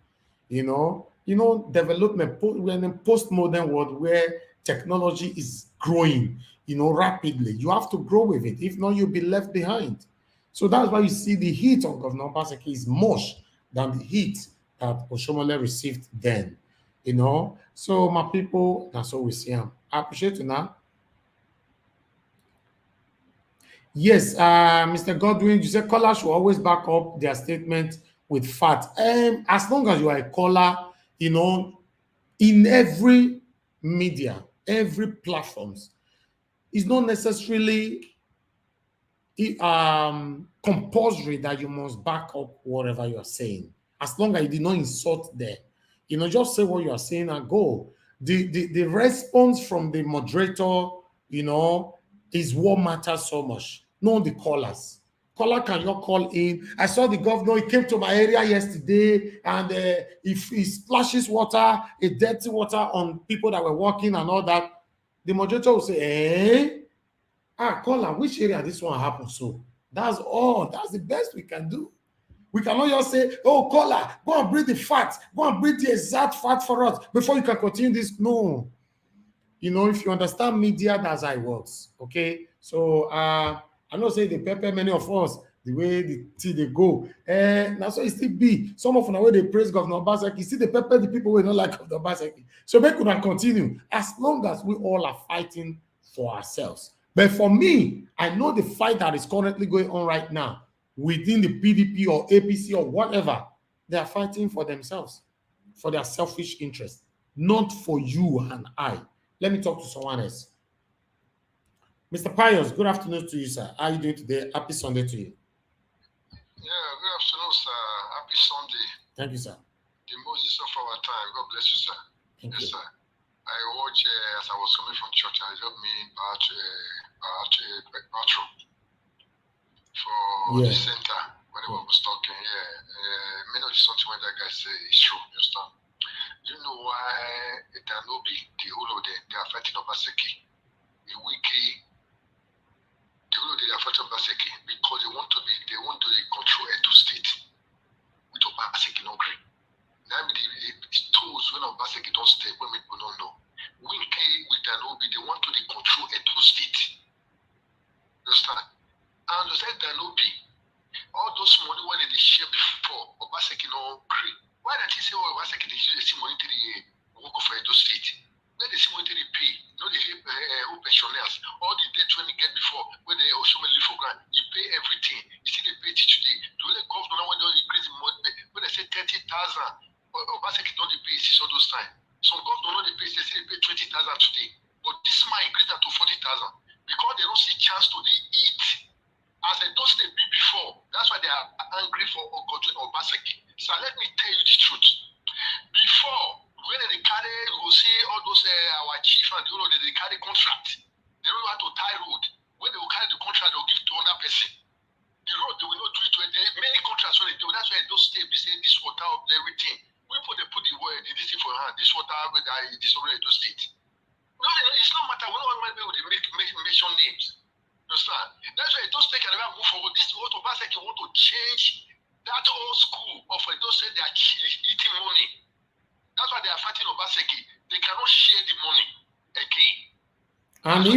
Development. We're in a postmodern world where technology is growing, rapidly. You have to grow with it. If not, you'll be left behind. So that's why you see the heat on Governor Obaseki is much than the heat that Oshomole received then. So my people, that's what we see. I appreciate you now. Yes, Mr. Godwin, you said callers should always back up their statement with fact. As long as you are a caller, you know, in every media, every platforms, it's not necessarily compulsory that you must back up whatever you are saying. As long as you did not insult there, you know, just say what you are saying and go. The response from the moderator, you know, is what matters so much. Not the callers. Caller can you call in? I saw the governor. He came to my area yesterday, and if he splashes water, a dirty water on people that were walking and all that, the moderator will say, "Eh." Caller, which area this one happened? So that's all. That's the best we can do. We cannot just say, oh, caller, go and bring the facts, go and bring the exact fact for us before you can continue this. No. You know, if you understand media, that's how it works. Okay. So I know say the pepper many of us, the way the tea they go. That's why it still be. Some of them way they praise Governor Obaseki, see the pepper, the people will not like Governor Obaseki. So make we continue as long as we all are fighting for ourselves. But for me, I know the fight that is currently going on right now within the PDP or APC or whatever. They are fighting for themselves, for their selfish interest, not for you and I. Let me talk to someone else. Mr. Pius, good afternoon to you, sir. How are you doing today? Happy Sunday to you. Yeah, good afternoon, sir. Happy Sunday. Thank you, sir. The Moses of our time. God bless you, sir. Thank you. Sir. I watched as I was coming from church. I helped me bathroom for the center when I was talking. Many of the something when that guy say is true. You understand? You know why Danobi, the whole of them, they are fighting Obaseki, the wiki. The whole of them are fighting Obaseki because they want to control Edo State with Obaseki not agree. Now it toes when Obaseki don't stay when people don't know. Winke with Danobi, they want to control Edo State. Understand? And you said Danobi, all those money when they share before, Obaseki no agree. Why don't you say, oh, Obaseki they see money to the work of Edo State? When they see money to the pay, you know, they pay pensioners, all the debt when they get before, when they also live for grant, you pay everything. You see, they pay today. The only government when they increase the money, when they say 30,000, Obaseki don't they pay all those time. Some government don't they pay, they say they pay 20,000 today. But this man increase that to 40,000 because they don't see chance to eat. As I don't say before, that's why they are angry for Obaseki. So let me tell you the truth. Before, when they carry, you will see all those our chief and they carry contract. They don't know how to tie road. When they will carry the contract, they will give to another person. The road they will not do it. There are many contracts when they do. That's why those stay. They say this water of everything. We put the word, this thing for hand. This water with this already those state. No, it's not matter. We don't want to mention names. Understand? That's why those take and never move forward. This is what Obaseki want to change that old school of those say they are eating money. That's why they are fighting Obaseki. They cannot share the money again. And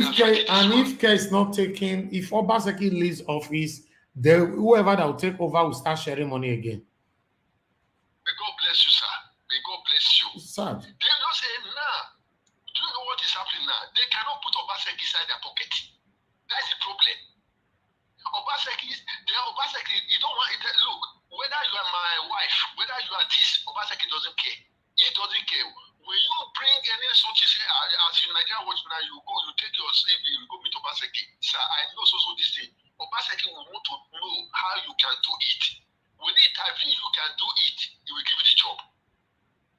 if care is not taken, if Obaseki leaves office, whoever that will take over will start sharing money again. May God bless you, sir. May God bless you. It's sad. They don't say, nah. Do you know what is happening now? They cannot put Obaseki inside their pocket. That's the problem. Obaseki, you don't want it. Look, whether you are my wife, whether you are this, Obaseki doesn't care. He doesn't care. When you bring any something, say, as in Nigeria watch now, you go, you take your slave, you go meet Obaseki. Sir, I know so this thing. Obaseki will want to know how you can do it. When he intervene, you can do it. He will give you the job.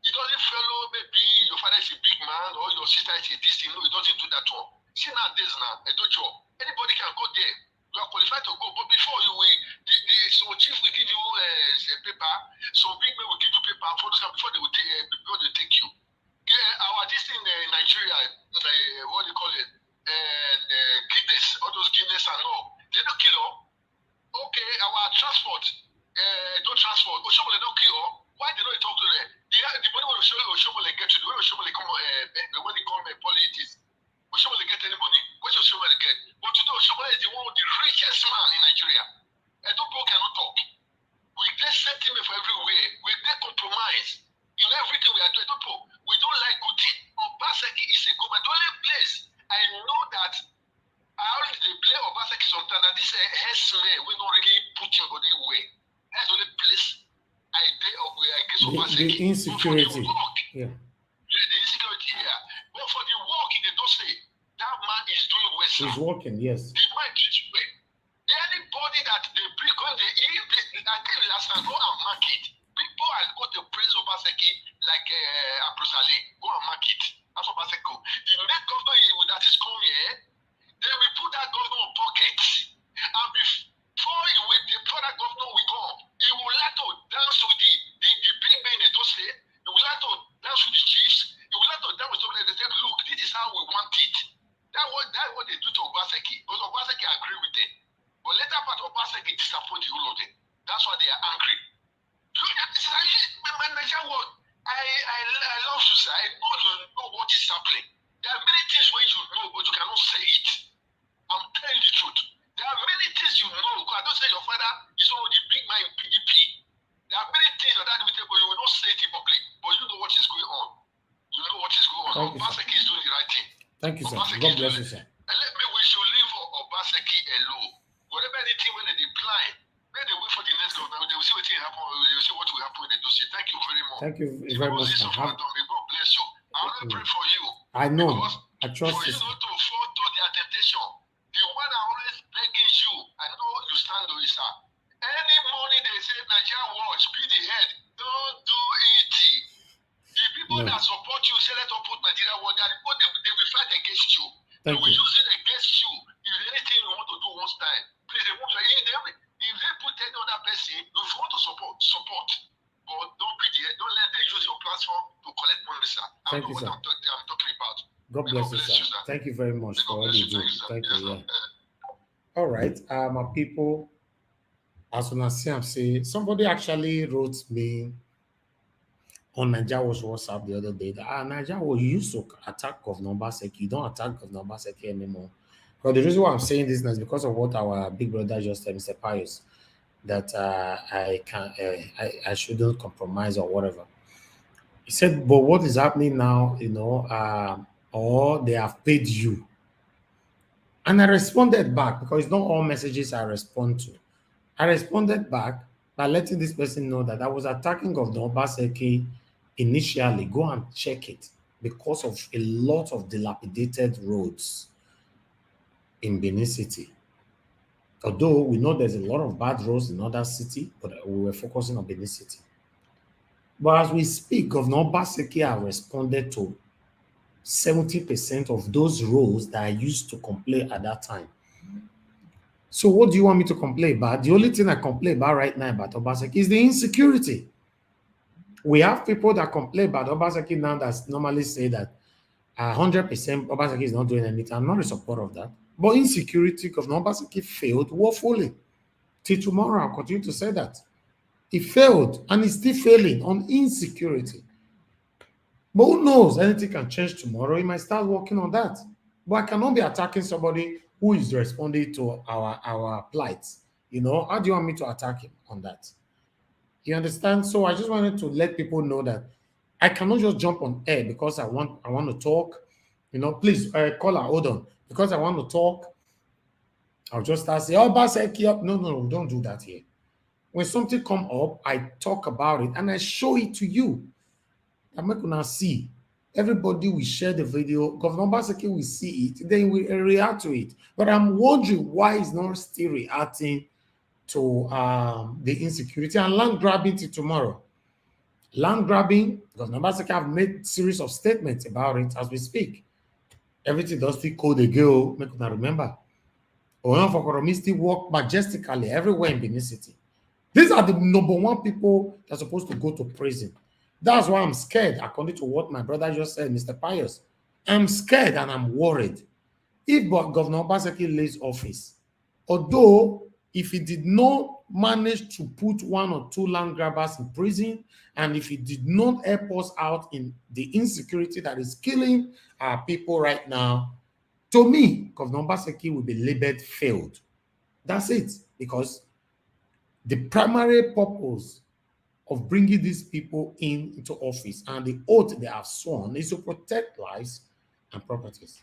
He doesn't follow maybe your father is a big man or your sister is a this thing. No, he doesn't do that one. See nowadays now, I do job. Anybody can go there. You are qualified to go, but before you will, so chief will give you a paper, so big men will give you paper for this before they will take you. Our this thing in Nigeria, what do you call it? Guinness, all those Guinness and all. They don't kill them. Okay, our transport, don't transport. Oshomole don't kill them. Why they don't talk to them? The money when Oshomole get to the way Oshomole come when they come politics. Oshomole get any money? What Oshomole get? But today Oshomole is the one with the richest man in Nigeria. Edopo cannot talk. We get sentiment for everywhere. We get compromise in everything we are doing. Edopo, we don't like good thing. Obaseki is a good man. The only place I know that always they play Obaseki sometimes, and this herdsmen we don't really put your body away. That's the only place I did against Obaseki. The insecurity. Yeah. The insecurity here. But for the work, they don't say that man is doing well. He's working, yes. The man is well. Anybody that they bring, because I tell you last time, go and market. People are going to praise Obaseki like Aprosali. Go and market. That's Obaseki. The next governor that is coming here, they will put that governor on pocket. And before that governor will come, he will like to dance with the big men they don't say. He will like to dance with the chiefs. He will like to dance with somebody. They say, look, this is how we want it. That's what they do to Obaseki. Because Obaseki agree with them. But later part Obaseki disappoint the whole of them. That's why they are angry. I love to say, I know what is happening. There are many things where you know, but you cannot say it. I'm telling the truth. There are many things you know, because I don't say your father is one of the big man in PDP. There are many things that will tell, but you will not say it in public. But you know what is going on. You know what is going on. Obaseki is doing the right thing. Thank you, sir. Obaseki God bless you, sir. And we should leave Obaseki alone. Whatever anything when they plan, when they wait for the next government, they will see what will happen. They will see what will happen when they do say. Thank you very much. Thank you very much, sir. May God bless you. I want to pray for you. I know. I trust you. For you not to fall to their temptation. The one I always begging you, I know you stand with sir. Any morning they say Nigeria watch, be the head. Don't do it. The people that support you say let us put Nigeria watch. They will fight against you. They will use it against you. If anything you want to do one time, please they won't. If they put any other person, if you want to support. But don't be the head. Don't let them use your platform to collect money, sir. Thank you, sir. I'm talking about. God bless you, sir. Thank you very much for all you do. Thank you. Yeah. All right, my people. As soon as I say, somebody actually wrote me on Nigeria WhatsApp the other day that Nigeria used to attack Governor Obaseki. You don't attack Governor Obaseki anymore. But the reason why I'm saying this now is because of what our big brother just said, Mr. Pius, that I shouldn't compromise or whatever. He said, but what is happening now, or they have paid you. And I responded back because it's not all messages I respond to. I responded back by letting this person know that I was attacking Governor Obaseki initially. Go and check it because of a lot of dilapidated roads in Benin City. Although we know there's a lot of bad roads in other cities, but we were focusing on Benin City. But as we speak, Governor Obaseki has responded to 70% of those roads that I used to complain at that time. So what do you want me to complain about? The only thing I complain about right now about Obaseki is the insecurity. We have people that complain about Obaseki now that normally say that 100% Obaseki is not doing anything. I'm not in support of that. But insecurity, Governor Obaseki failed woefully. Till tomorrow, I'll continue to say that. He failed and he's still failing on insecurity. But who knows? Anything can change tomorrow. He might start working on that. But I cannot be attacking somebody who is responding to our plights. How do you want me to attack him on that? You understand? So I just wanted to let people know that I cannot just jump on air because I want to talk. Please, caller, hold on. Because I want to talk, I'll just start saying, oh, Obaseki up. No, don't do that here. When something come up, I talk about it and I show it to you. I'm not gonna see. Everybody will share the video. Governor Obaseki will see it, then we react to it. But I'm wondering why he's not still reacting to the insecurity and land grabbing till tomorrow. Land grabbing, Governor Obaseki have made series of statements about it as we speak. Everything does still code the girl, make una remember. Oyan Fokoromi still walk majestically everywhere in Benin City. These are the number one people that are supposed to go to prison. That's why I'm scared, according to what my brother just said, Mr. Pius. I'm scared and I'm worried. If Governor Obaseki leaves office, although if he did not manage to put one or two land grabbers in prison, and if he did not help us out in the insecurity that is killing our people right now, to me, Governor Obaseki will be labeled failed. That's it, because the primary purpose of bringing these people into office and the oath they have sworn is to protect lives and properties.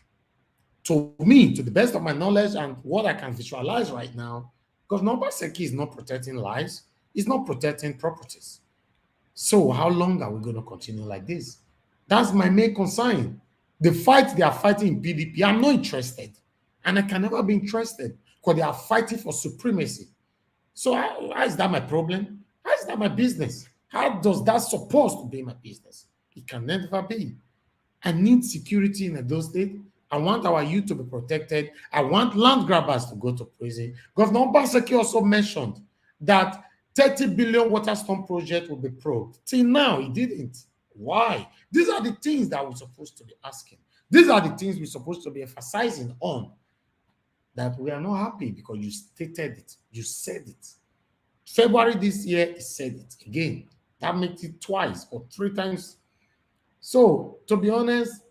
To me, to the best of my knowledge and what I can visualize right now, Governor Obaseki is not protecting lives, he's not protecting properties. So how long are we going to continue like this? That's my main concern. The fight they are fighting in PDP, I'm not interested. And I can never be interested because they are fighting for supremacy. So how is that my problem? How is that my business? How does that supposed to be my business? It can never be. I need security in those states. I want our youth to be protected. I want land grabbers to go to prison. Governor Obaseki also mentioned that 30 billion Waterstone project will be probed. Till now, he didn't. Why? These are the things that we're supposed to be asking. These are the things we're supposed to be emphasizing on. That we are not happy because you stated it. You said it. February this year, he said it again. That makes it twice or 3 times. So, to be honest,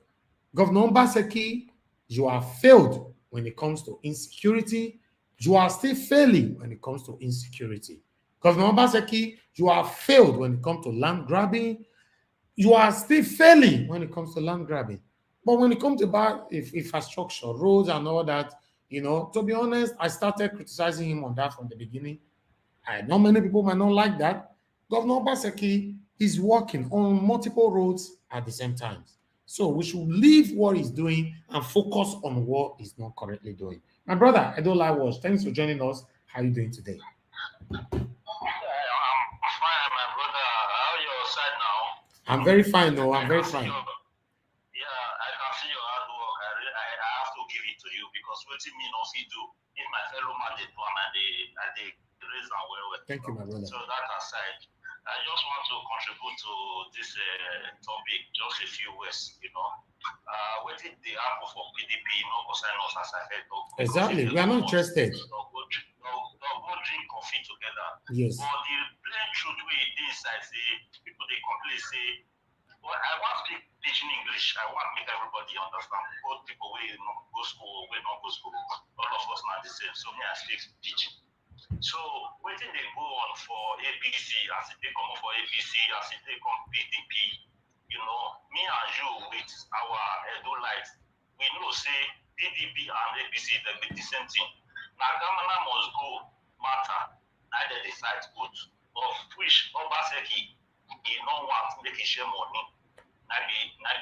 Governor Obaseki, you are failed when it comes to insecurity. You are still failing when it comes to insecurity. Governor Obaseki, you are failed when it comes to land grabbing. You are still failing when it comes to land grabbing. But when it comes to about infrastructure, roads and all that, you know, to be honest, I started criticizing him on that from the beginning. I know many people might not like that. Governor Obaseki is working on multiple roads at the same time. So we should leave what he's doing and focus on what he's not currently doing. My brother, I don't like watch. Thanks for joining us. How are you doing today? I'm fine, my brother. How are your side now? I'm very fine, though. I'm very fine. Yeah, I can see your hard work. I have to give it to you because what you mean of you do, if my fellow man they do and they raise and well. Thank you, my brother. So that aside, I just want to contribute to this topic, just a few words, you know. What did the happen for PDP, no concern us as I heard. Exactly, we are not interested. No go drink coffee together. Yes. But the plain truth we inside say, people they complain say, well, I want to speak pidgin English. I want to make everybody understand. Both people we not go school, we not go school. All of us not the same. So me I speak pidgin. So waiting they go on for APC, as they come for APC, as they come PDP, you know, me and you with our Edo light, we know say PDP and APC they be the same thing. Now governor must go matter, neither decide good, of which Obaseki he don't want to make share money. Not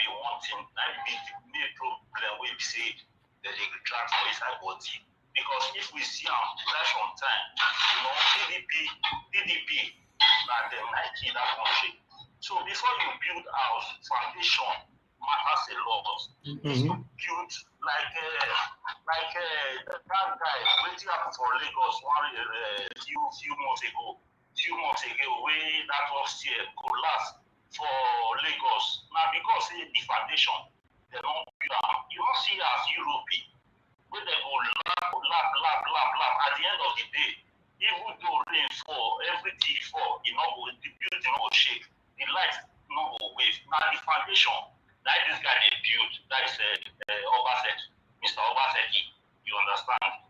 be one thing, not be the main problem we say that they drag for his body. Because if we see right from time, you know, PDP, that them Nike that country. So before you build house, foundation matters a lot. You build like that guy waiting up for Lagos few months ago, where that was here collapsed for Lagos. Now because the foundation, they don't build out. You don't see as Europe. When they go lap. At the end of the day, even though rain fall, everything fall, the building will shake, the light no go wave. Now the foundation, that this guy they built, that is Obaseki, Mr. Obaseki, you understand?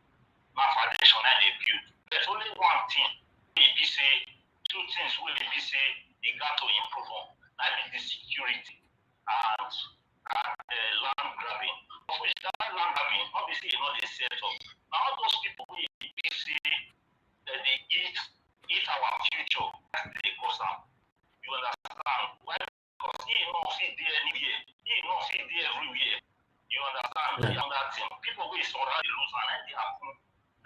Now foundation that they built. There's only one thing. Maybe say two things will be say they got to improve on. That is the security and land grabbing. Which that land grabbing, obviously, you know, they set up. Now, all those people we say that they eat our future, they cause them. You understand? Why? Because he not fit there anywhere. He not fit there everywhere. You understand? Yeah. That thing. People will sort out the lose and they happen.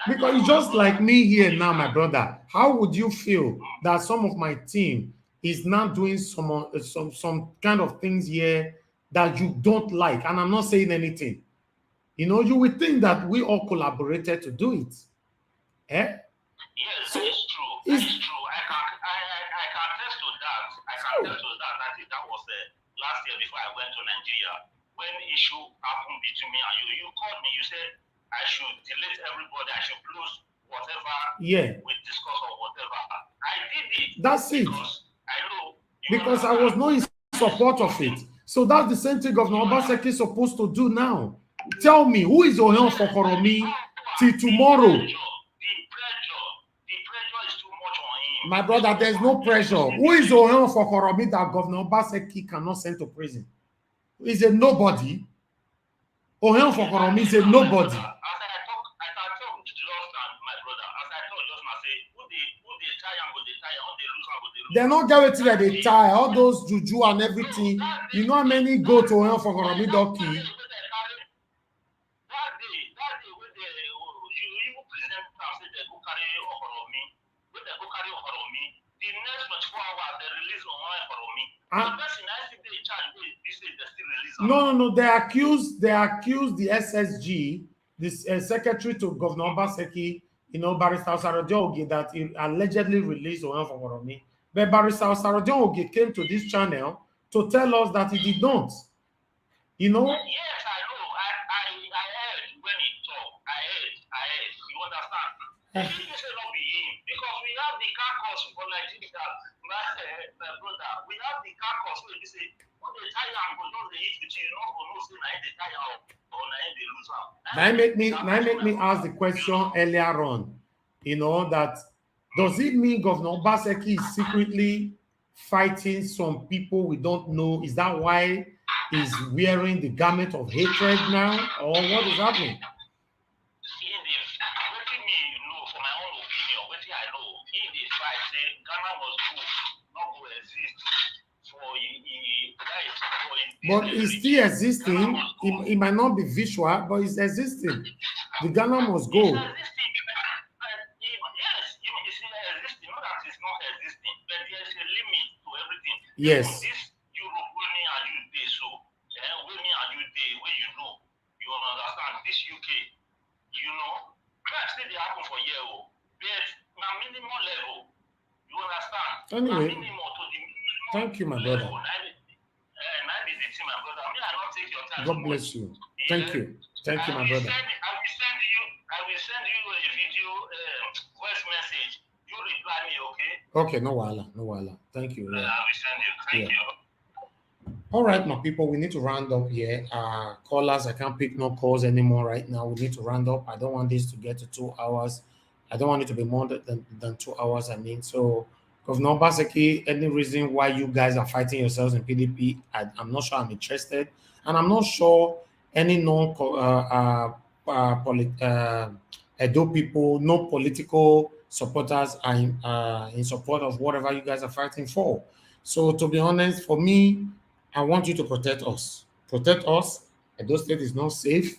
Because it's just like me here now, my brother. How would you feel that some of my team is now doing some kind of things here that you don't like? And I'm not saying anything. You know, you would think that we all collaborated to do it. Yes, so, it's true. It's true. I can attest to that. I think that was last year before I went to Nigeria. When the issue happened between me and you, you called me. You said I should delete everybody. I should close whatever we discuss or whatever. I did it. That's it. I know. Because I was not in support of it. So that's the same thing Governor Obaseki is supposed to do now. Tell me, who is Oyon for Koromi till tomorrow? The pressure is too much on him. My brother, there's no pressure. Who is Oyon for Koromi that Governor Obaseki cannot send to prison? He's a nobody. Ohen for Koromi say nobody. As I talk just my brother. As I talk just now, say who they try and go they try, who they lose and go they lose. They're not guaranteed that they tie all those juju and everything. You know how many go to Ohen for Koromi donkey? That day when they you even present and say they go carry Okoromi, when they go carry Okoromi, the next 24 hours they release Okoromi. The person I think they charge they say they still release. No. They accuse the SSG, this secretary to Governor Obaseki, Barrister Sarajo Oge, that he allegedly released Ohen for Koromi. But Barrister Sarajo Oge came to this channel to tell us that he did not. Yes, I know. I heard when he talked. I heard. You understand? He say not be him because we have the carcass for Nigeria, my brother. We have the carcass where we say, "What they tire and go just they eat with you, not go no say na they tire or na they lose out." Now make me ask the question earlier on. That does it mean Governor Obaseki is secretly fighting some people we don't know? Is that why he's wearing the garment of hatred now, or what is happening? For my own opinion, what I know, in the fight, say Ghana must go, not go exist for But it's still existing. It might not be visual, but it's existing. The Ghana must go. Yes, it's existing. Not that it's not existing, but there's a limit to everything. Yes. This Europe, where me and you day, so where me and you day, where you understand. This UK, crime still they happen for year, but na minimum level. You understand? Anyway, thank you, my brother. God bless you. Thank you. Thank you, my brother. I will send you a video voice message. You reply me, okay? Okay, no wahala. Thank you. I will send you. Thank you. All right, my people, we need to round up here. Callers, I can't pick no calls anymore right now. We need to round up. I don't want this to get to 2 hours. I don't want it to be more than 2 hours. So, Governor Obaseki, any reason why you guys are fighting yourselves in PDP? I'm not sure I'm interested. And I'm not sure any Edo people, no political supporters are in support of whatever you guys are fighting for. So, to be honest, for me, I want you to protect us. Protect us. Edo State is not safe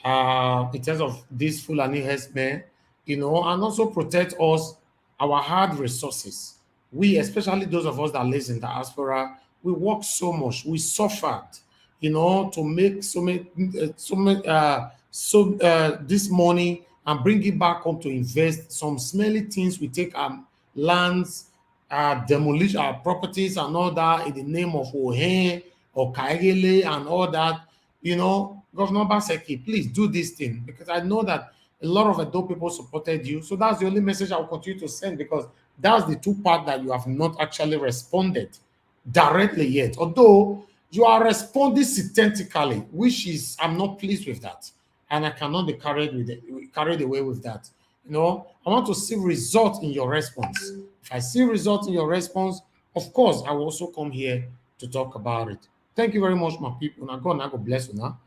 in terms of this Fulani herdsmen, and also protect us, our hard resources. We, especially those of us that live in diaspora, we work so much. We suffered, to make this money and bring it back home to invest. Some smelly things we take our lands, demolish our properties and all that in the name of Ohen or Kaegele and all that. Governor Obaseki, please do this thing, because I know that a lot of Edo people supported you. So that's the only message I will continue to send, because that's the two part that you have not actually responded directly yet. Although you are responding synthetically, which is, I'm not pleased with that. And I cannot be carried away with that. I want to see results in your response. If I see results in your response, of course, I will also come here to talk about it. Thank you very much, my people. Now, God bless you now.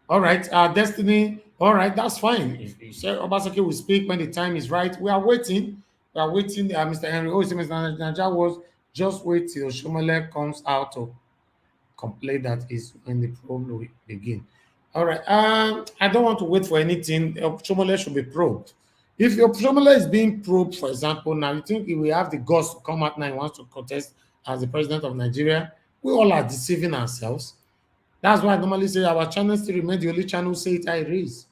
All right, Destiny. All right, that's fine. If you say Obaseki will speak when the time is right, we are waiting. Mr. Henry. Mr. Naja was just wait till Shomole comes out to complain that is when the probe will begin. All right. I don't want to wait for anything. Shomole should be probed. If your Shomole is being probed, for example, now you think he will have the guts to come out now and wants to contest as the president of Nigeria? We all are deceiving ourselves. That's why I normally say our channel still remain the only channel say it how it is.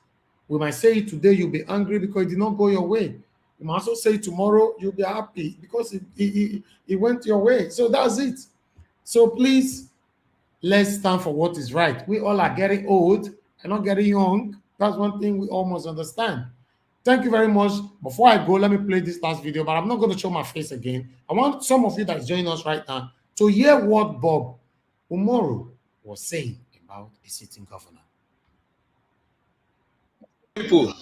We might say it today, you'll be angry because it did not go your way. You might also say tomorrow, you'll be happy because it went your way. So that's it. So please, let's stand for what is right. We all are getting old and not getting young. That's one thing we all must understand. Thank you very much. Before I go, let me play this last video, but I'm not going to show my face again. I want some of you that's joining us right now to hear what Bob Umoru was saying about the sitting governor. People,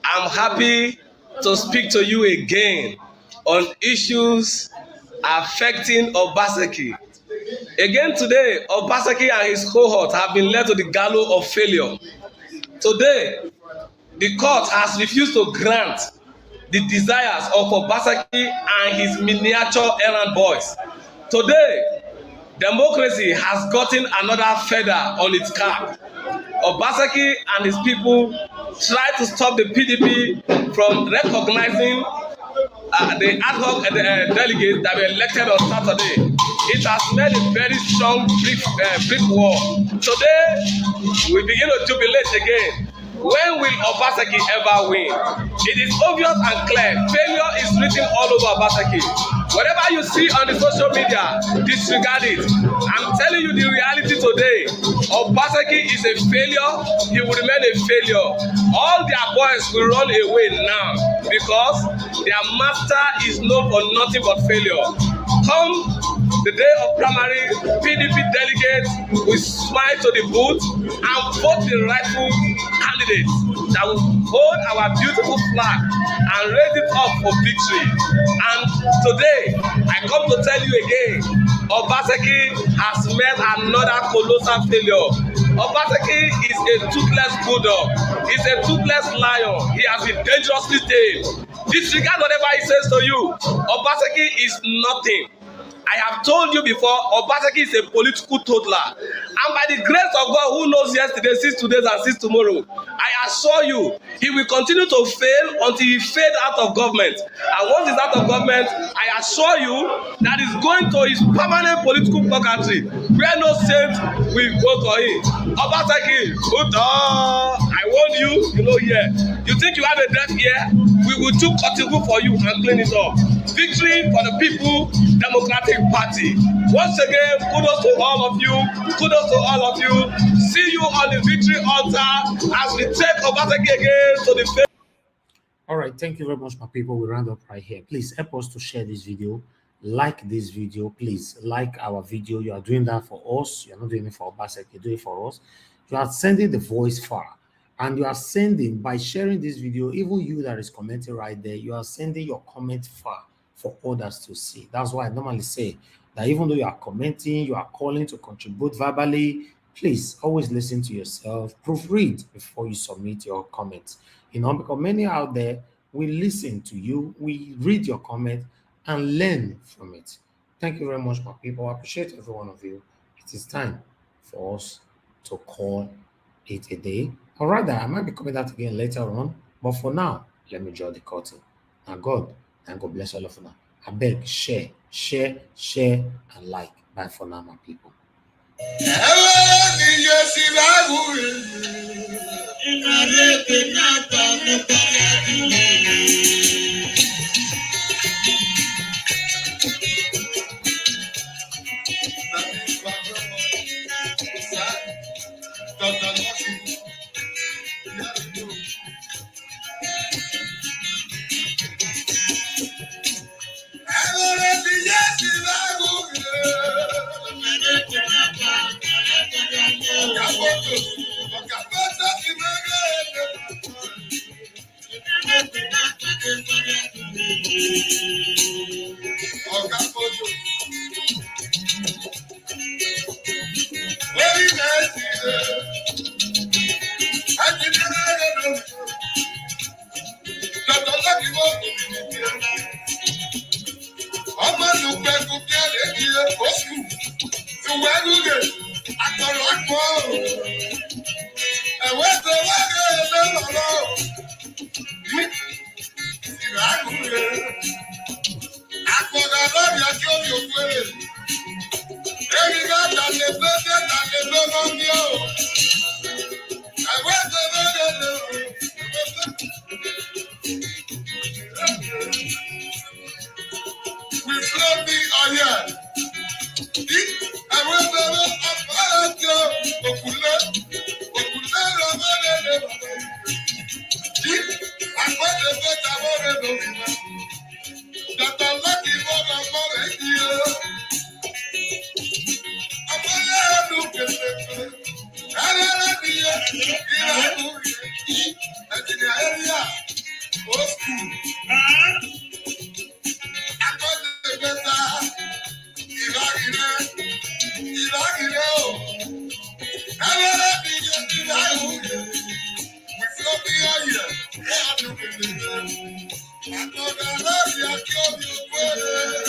I'm happy to speak to you again on issues affecting Obaseki. Again today, Obaseki and his cohort have been led to the gallows of failure. Today, the court has refused to grant the desires of Obaseki and his miniature errand boys. Today, democracy has gotten another feather on its cap. Obaseki and his people try to stop the PDP from recognizing the ad hoc delegates that were elected on Saturday. It has made a very strong brick wall. Today, we begin to jubilate again. When will Obaseki ever win? It is obvious and clear. Failure is written all over Obaseki. Whatever you see on the social media, disregard it. I'm telling you the reality today. Obaseki is a failure. He will remain a failure. All their boys will run away now because their master is known for nothing but failure. Come the day of primary, PDP delegates will smile to the booth and vote the rightful candidate that will hold our beautiful flag and raise it up for victory. And today, I come to tell you again, Obaseki has met another colossal failure. Obaseki is a toothless bulldog. He's a toothless lion. He has been dangerously tamed. Disregard whatever he says to you. Obaseki is nothing. I have told you before, Obaseki is a political toddler. And by the grace of God, who knows yesterday, sees today, and sees tomorrow, I assure you, he will continue to fail until he fades out of government. And once he's out of government, I assure you that he's going to his permanent political purgatory, where no saint will go to him. Obaseki, I warn you, here. You think you have a deaf ear? We will do cutting for you and clean it up. Victory for the people, Democratic Party. Once again, kudos to all of you. Kudos to all of you. See you on the victory altar as we take Obaseki again to the face. All right, thank you very much, my people. We round up right here. Please help us to share this video. Like this video. Please like our video. You are doing that for us. You are not doing it for Obaseki. You do it for us. You are sending the voice far. And you are sending, by sharing this video, even you that is commenting right there, you are sending your comment far for others to see. That's why I normally say that even though you are commenting, you are calling to contribute verbally, please always listen to yourself, proofread before you submit your comments. Because many out there, we listen to you, we read your comment and learn from it. Thank you very much, my people. I appreciate every one of you. It is time for us to call it a day. Or rather, I might be coming out again later on. But for now, let me draw the curtain. And God bless all of you now. I beg, share, and like. Bye for now, my people. Àtọ̀dá láti àjọ mi wẹ́rẹ́.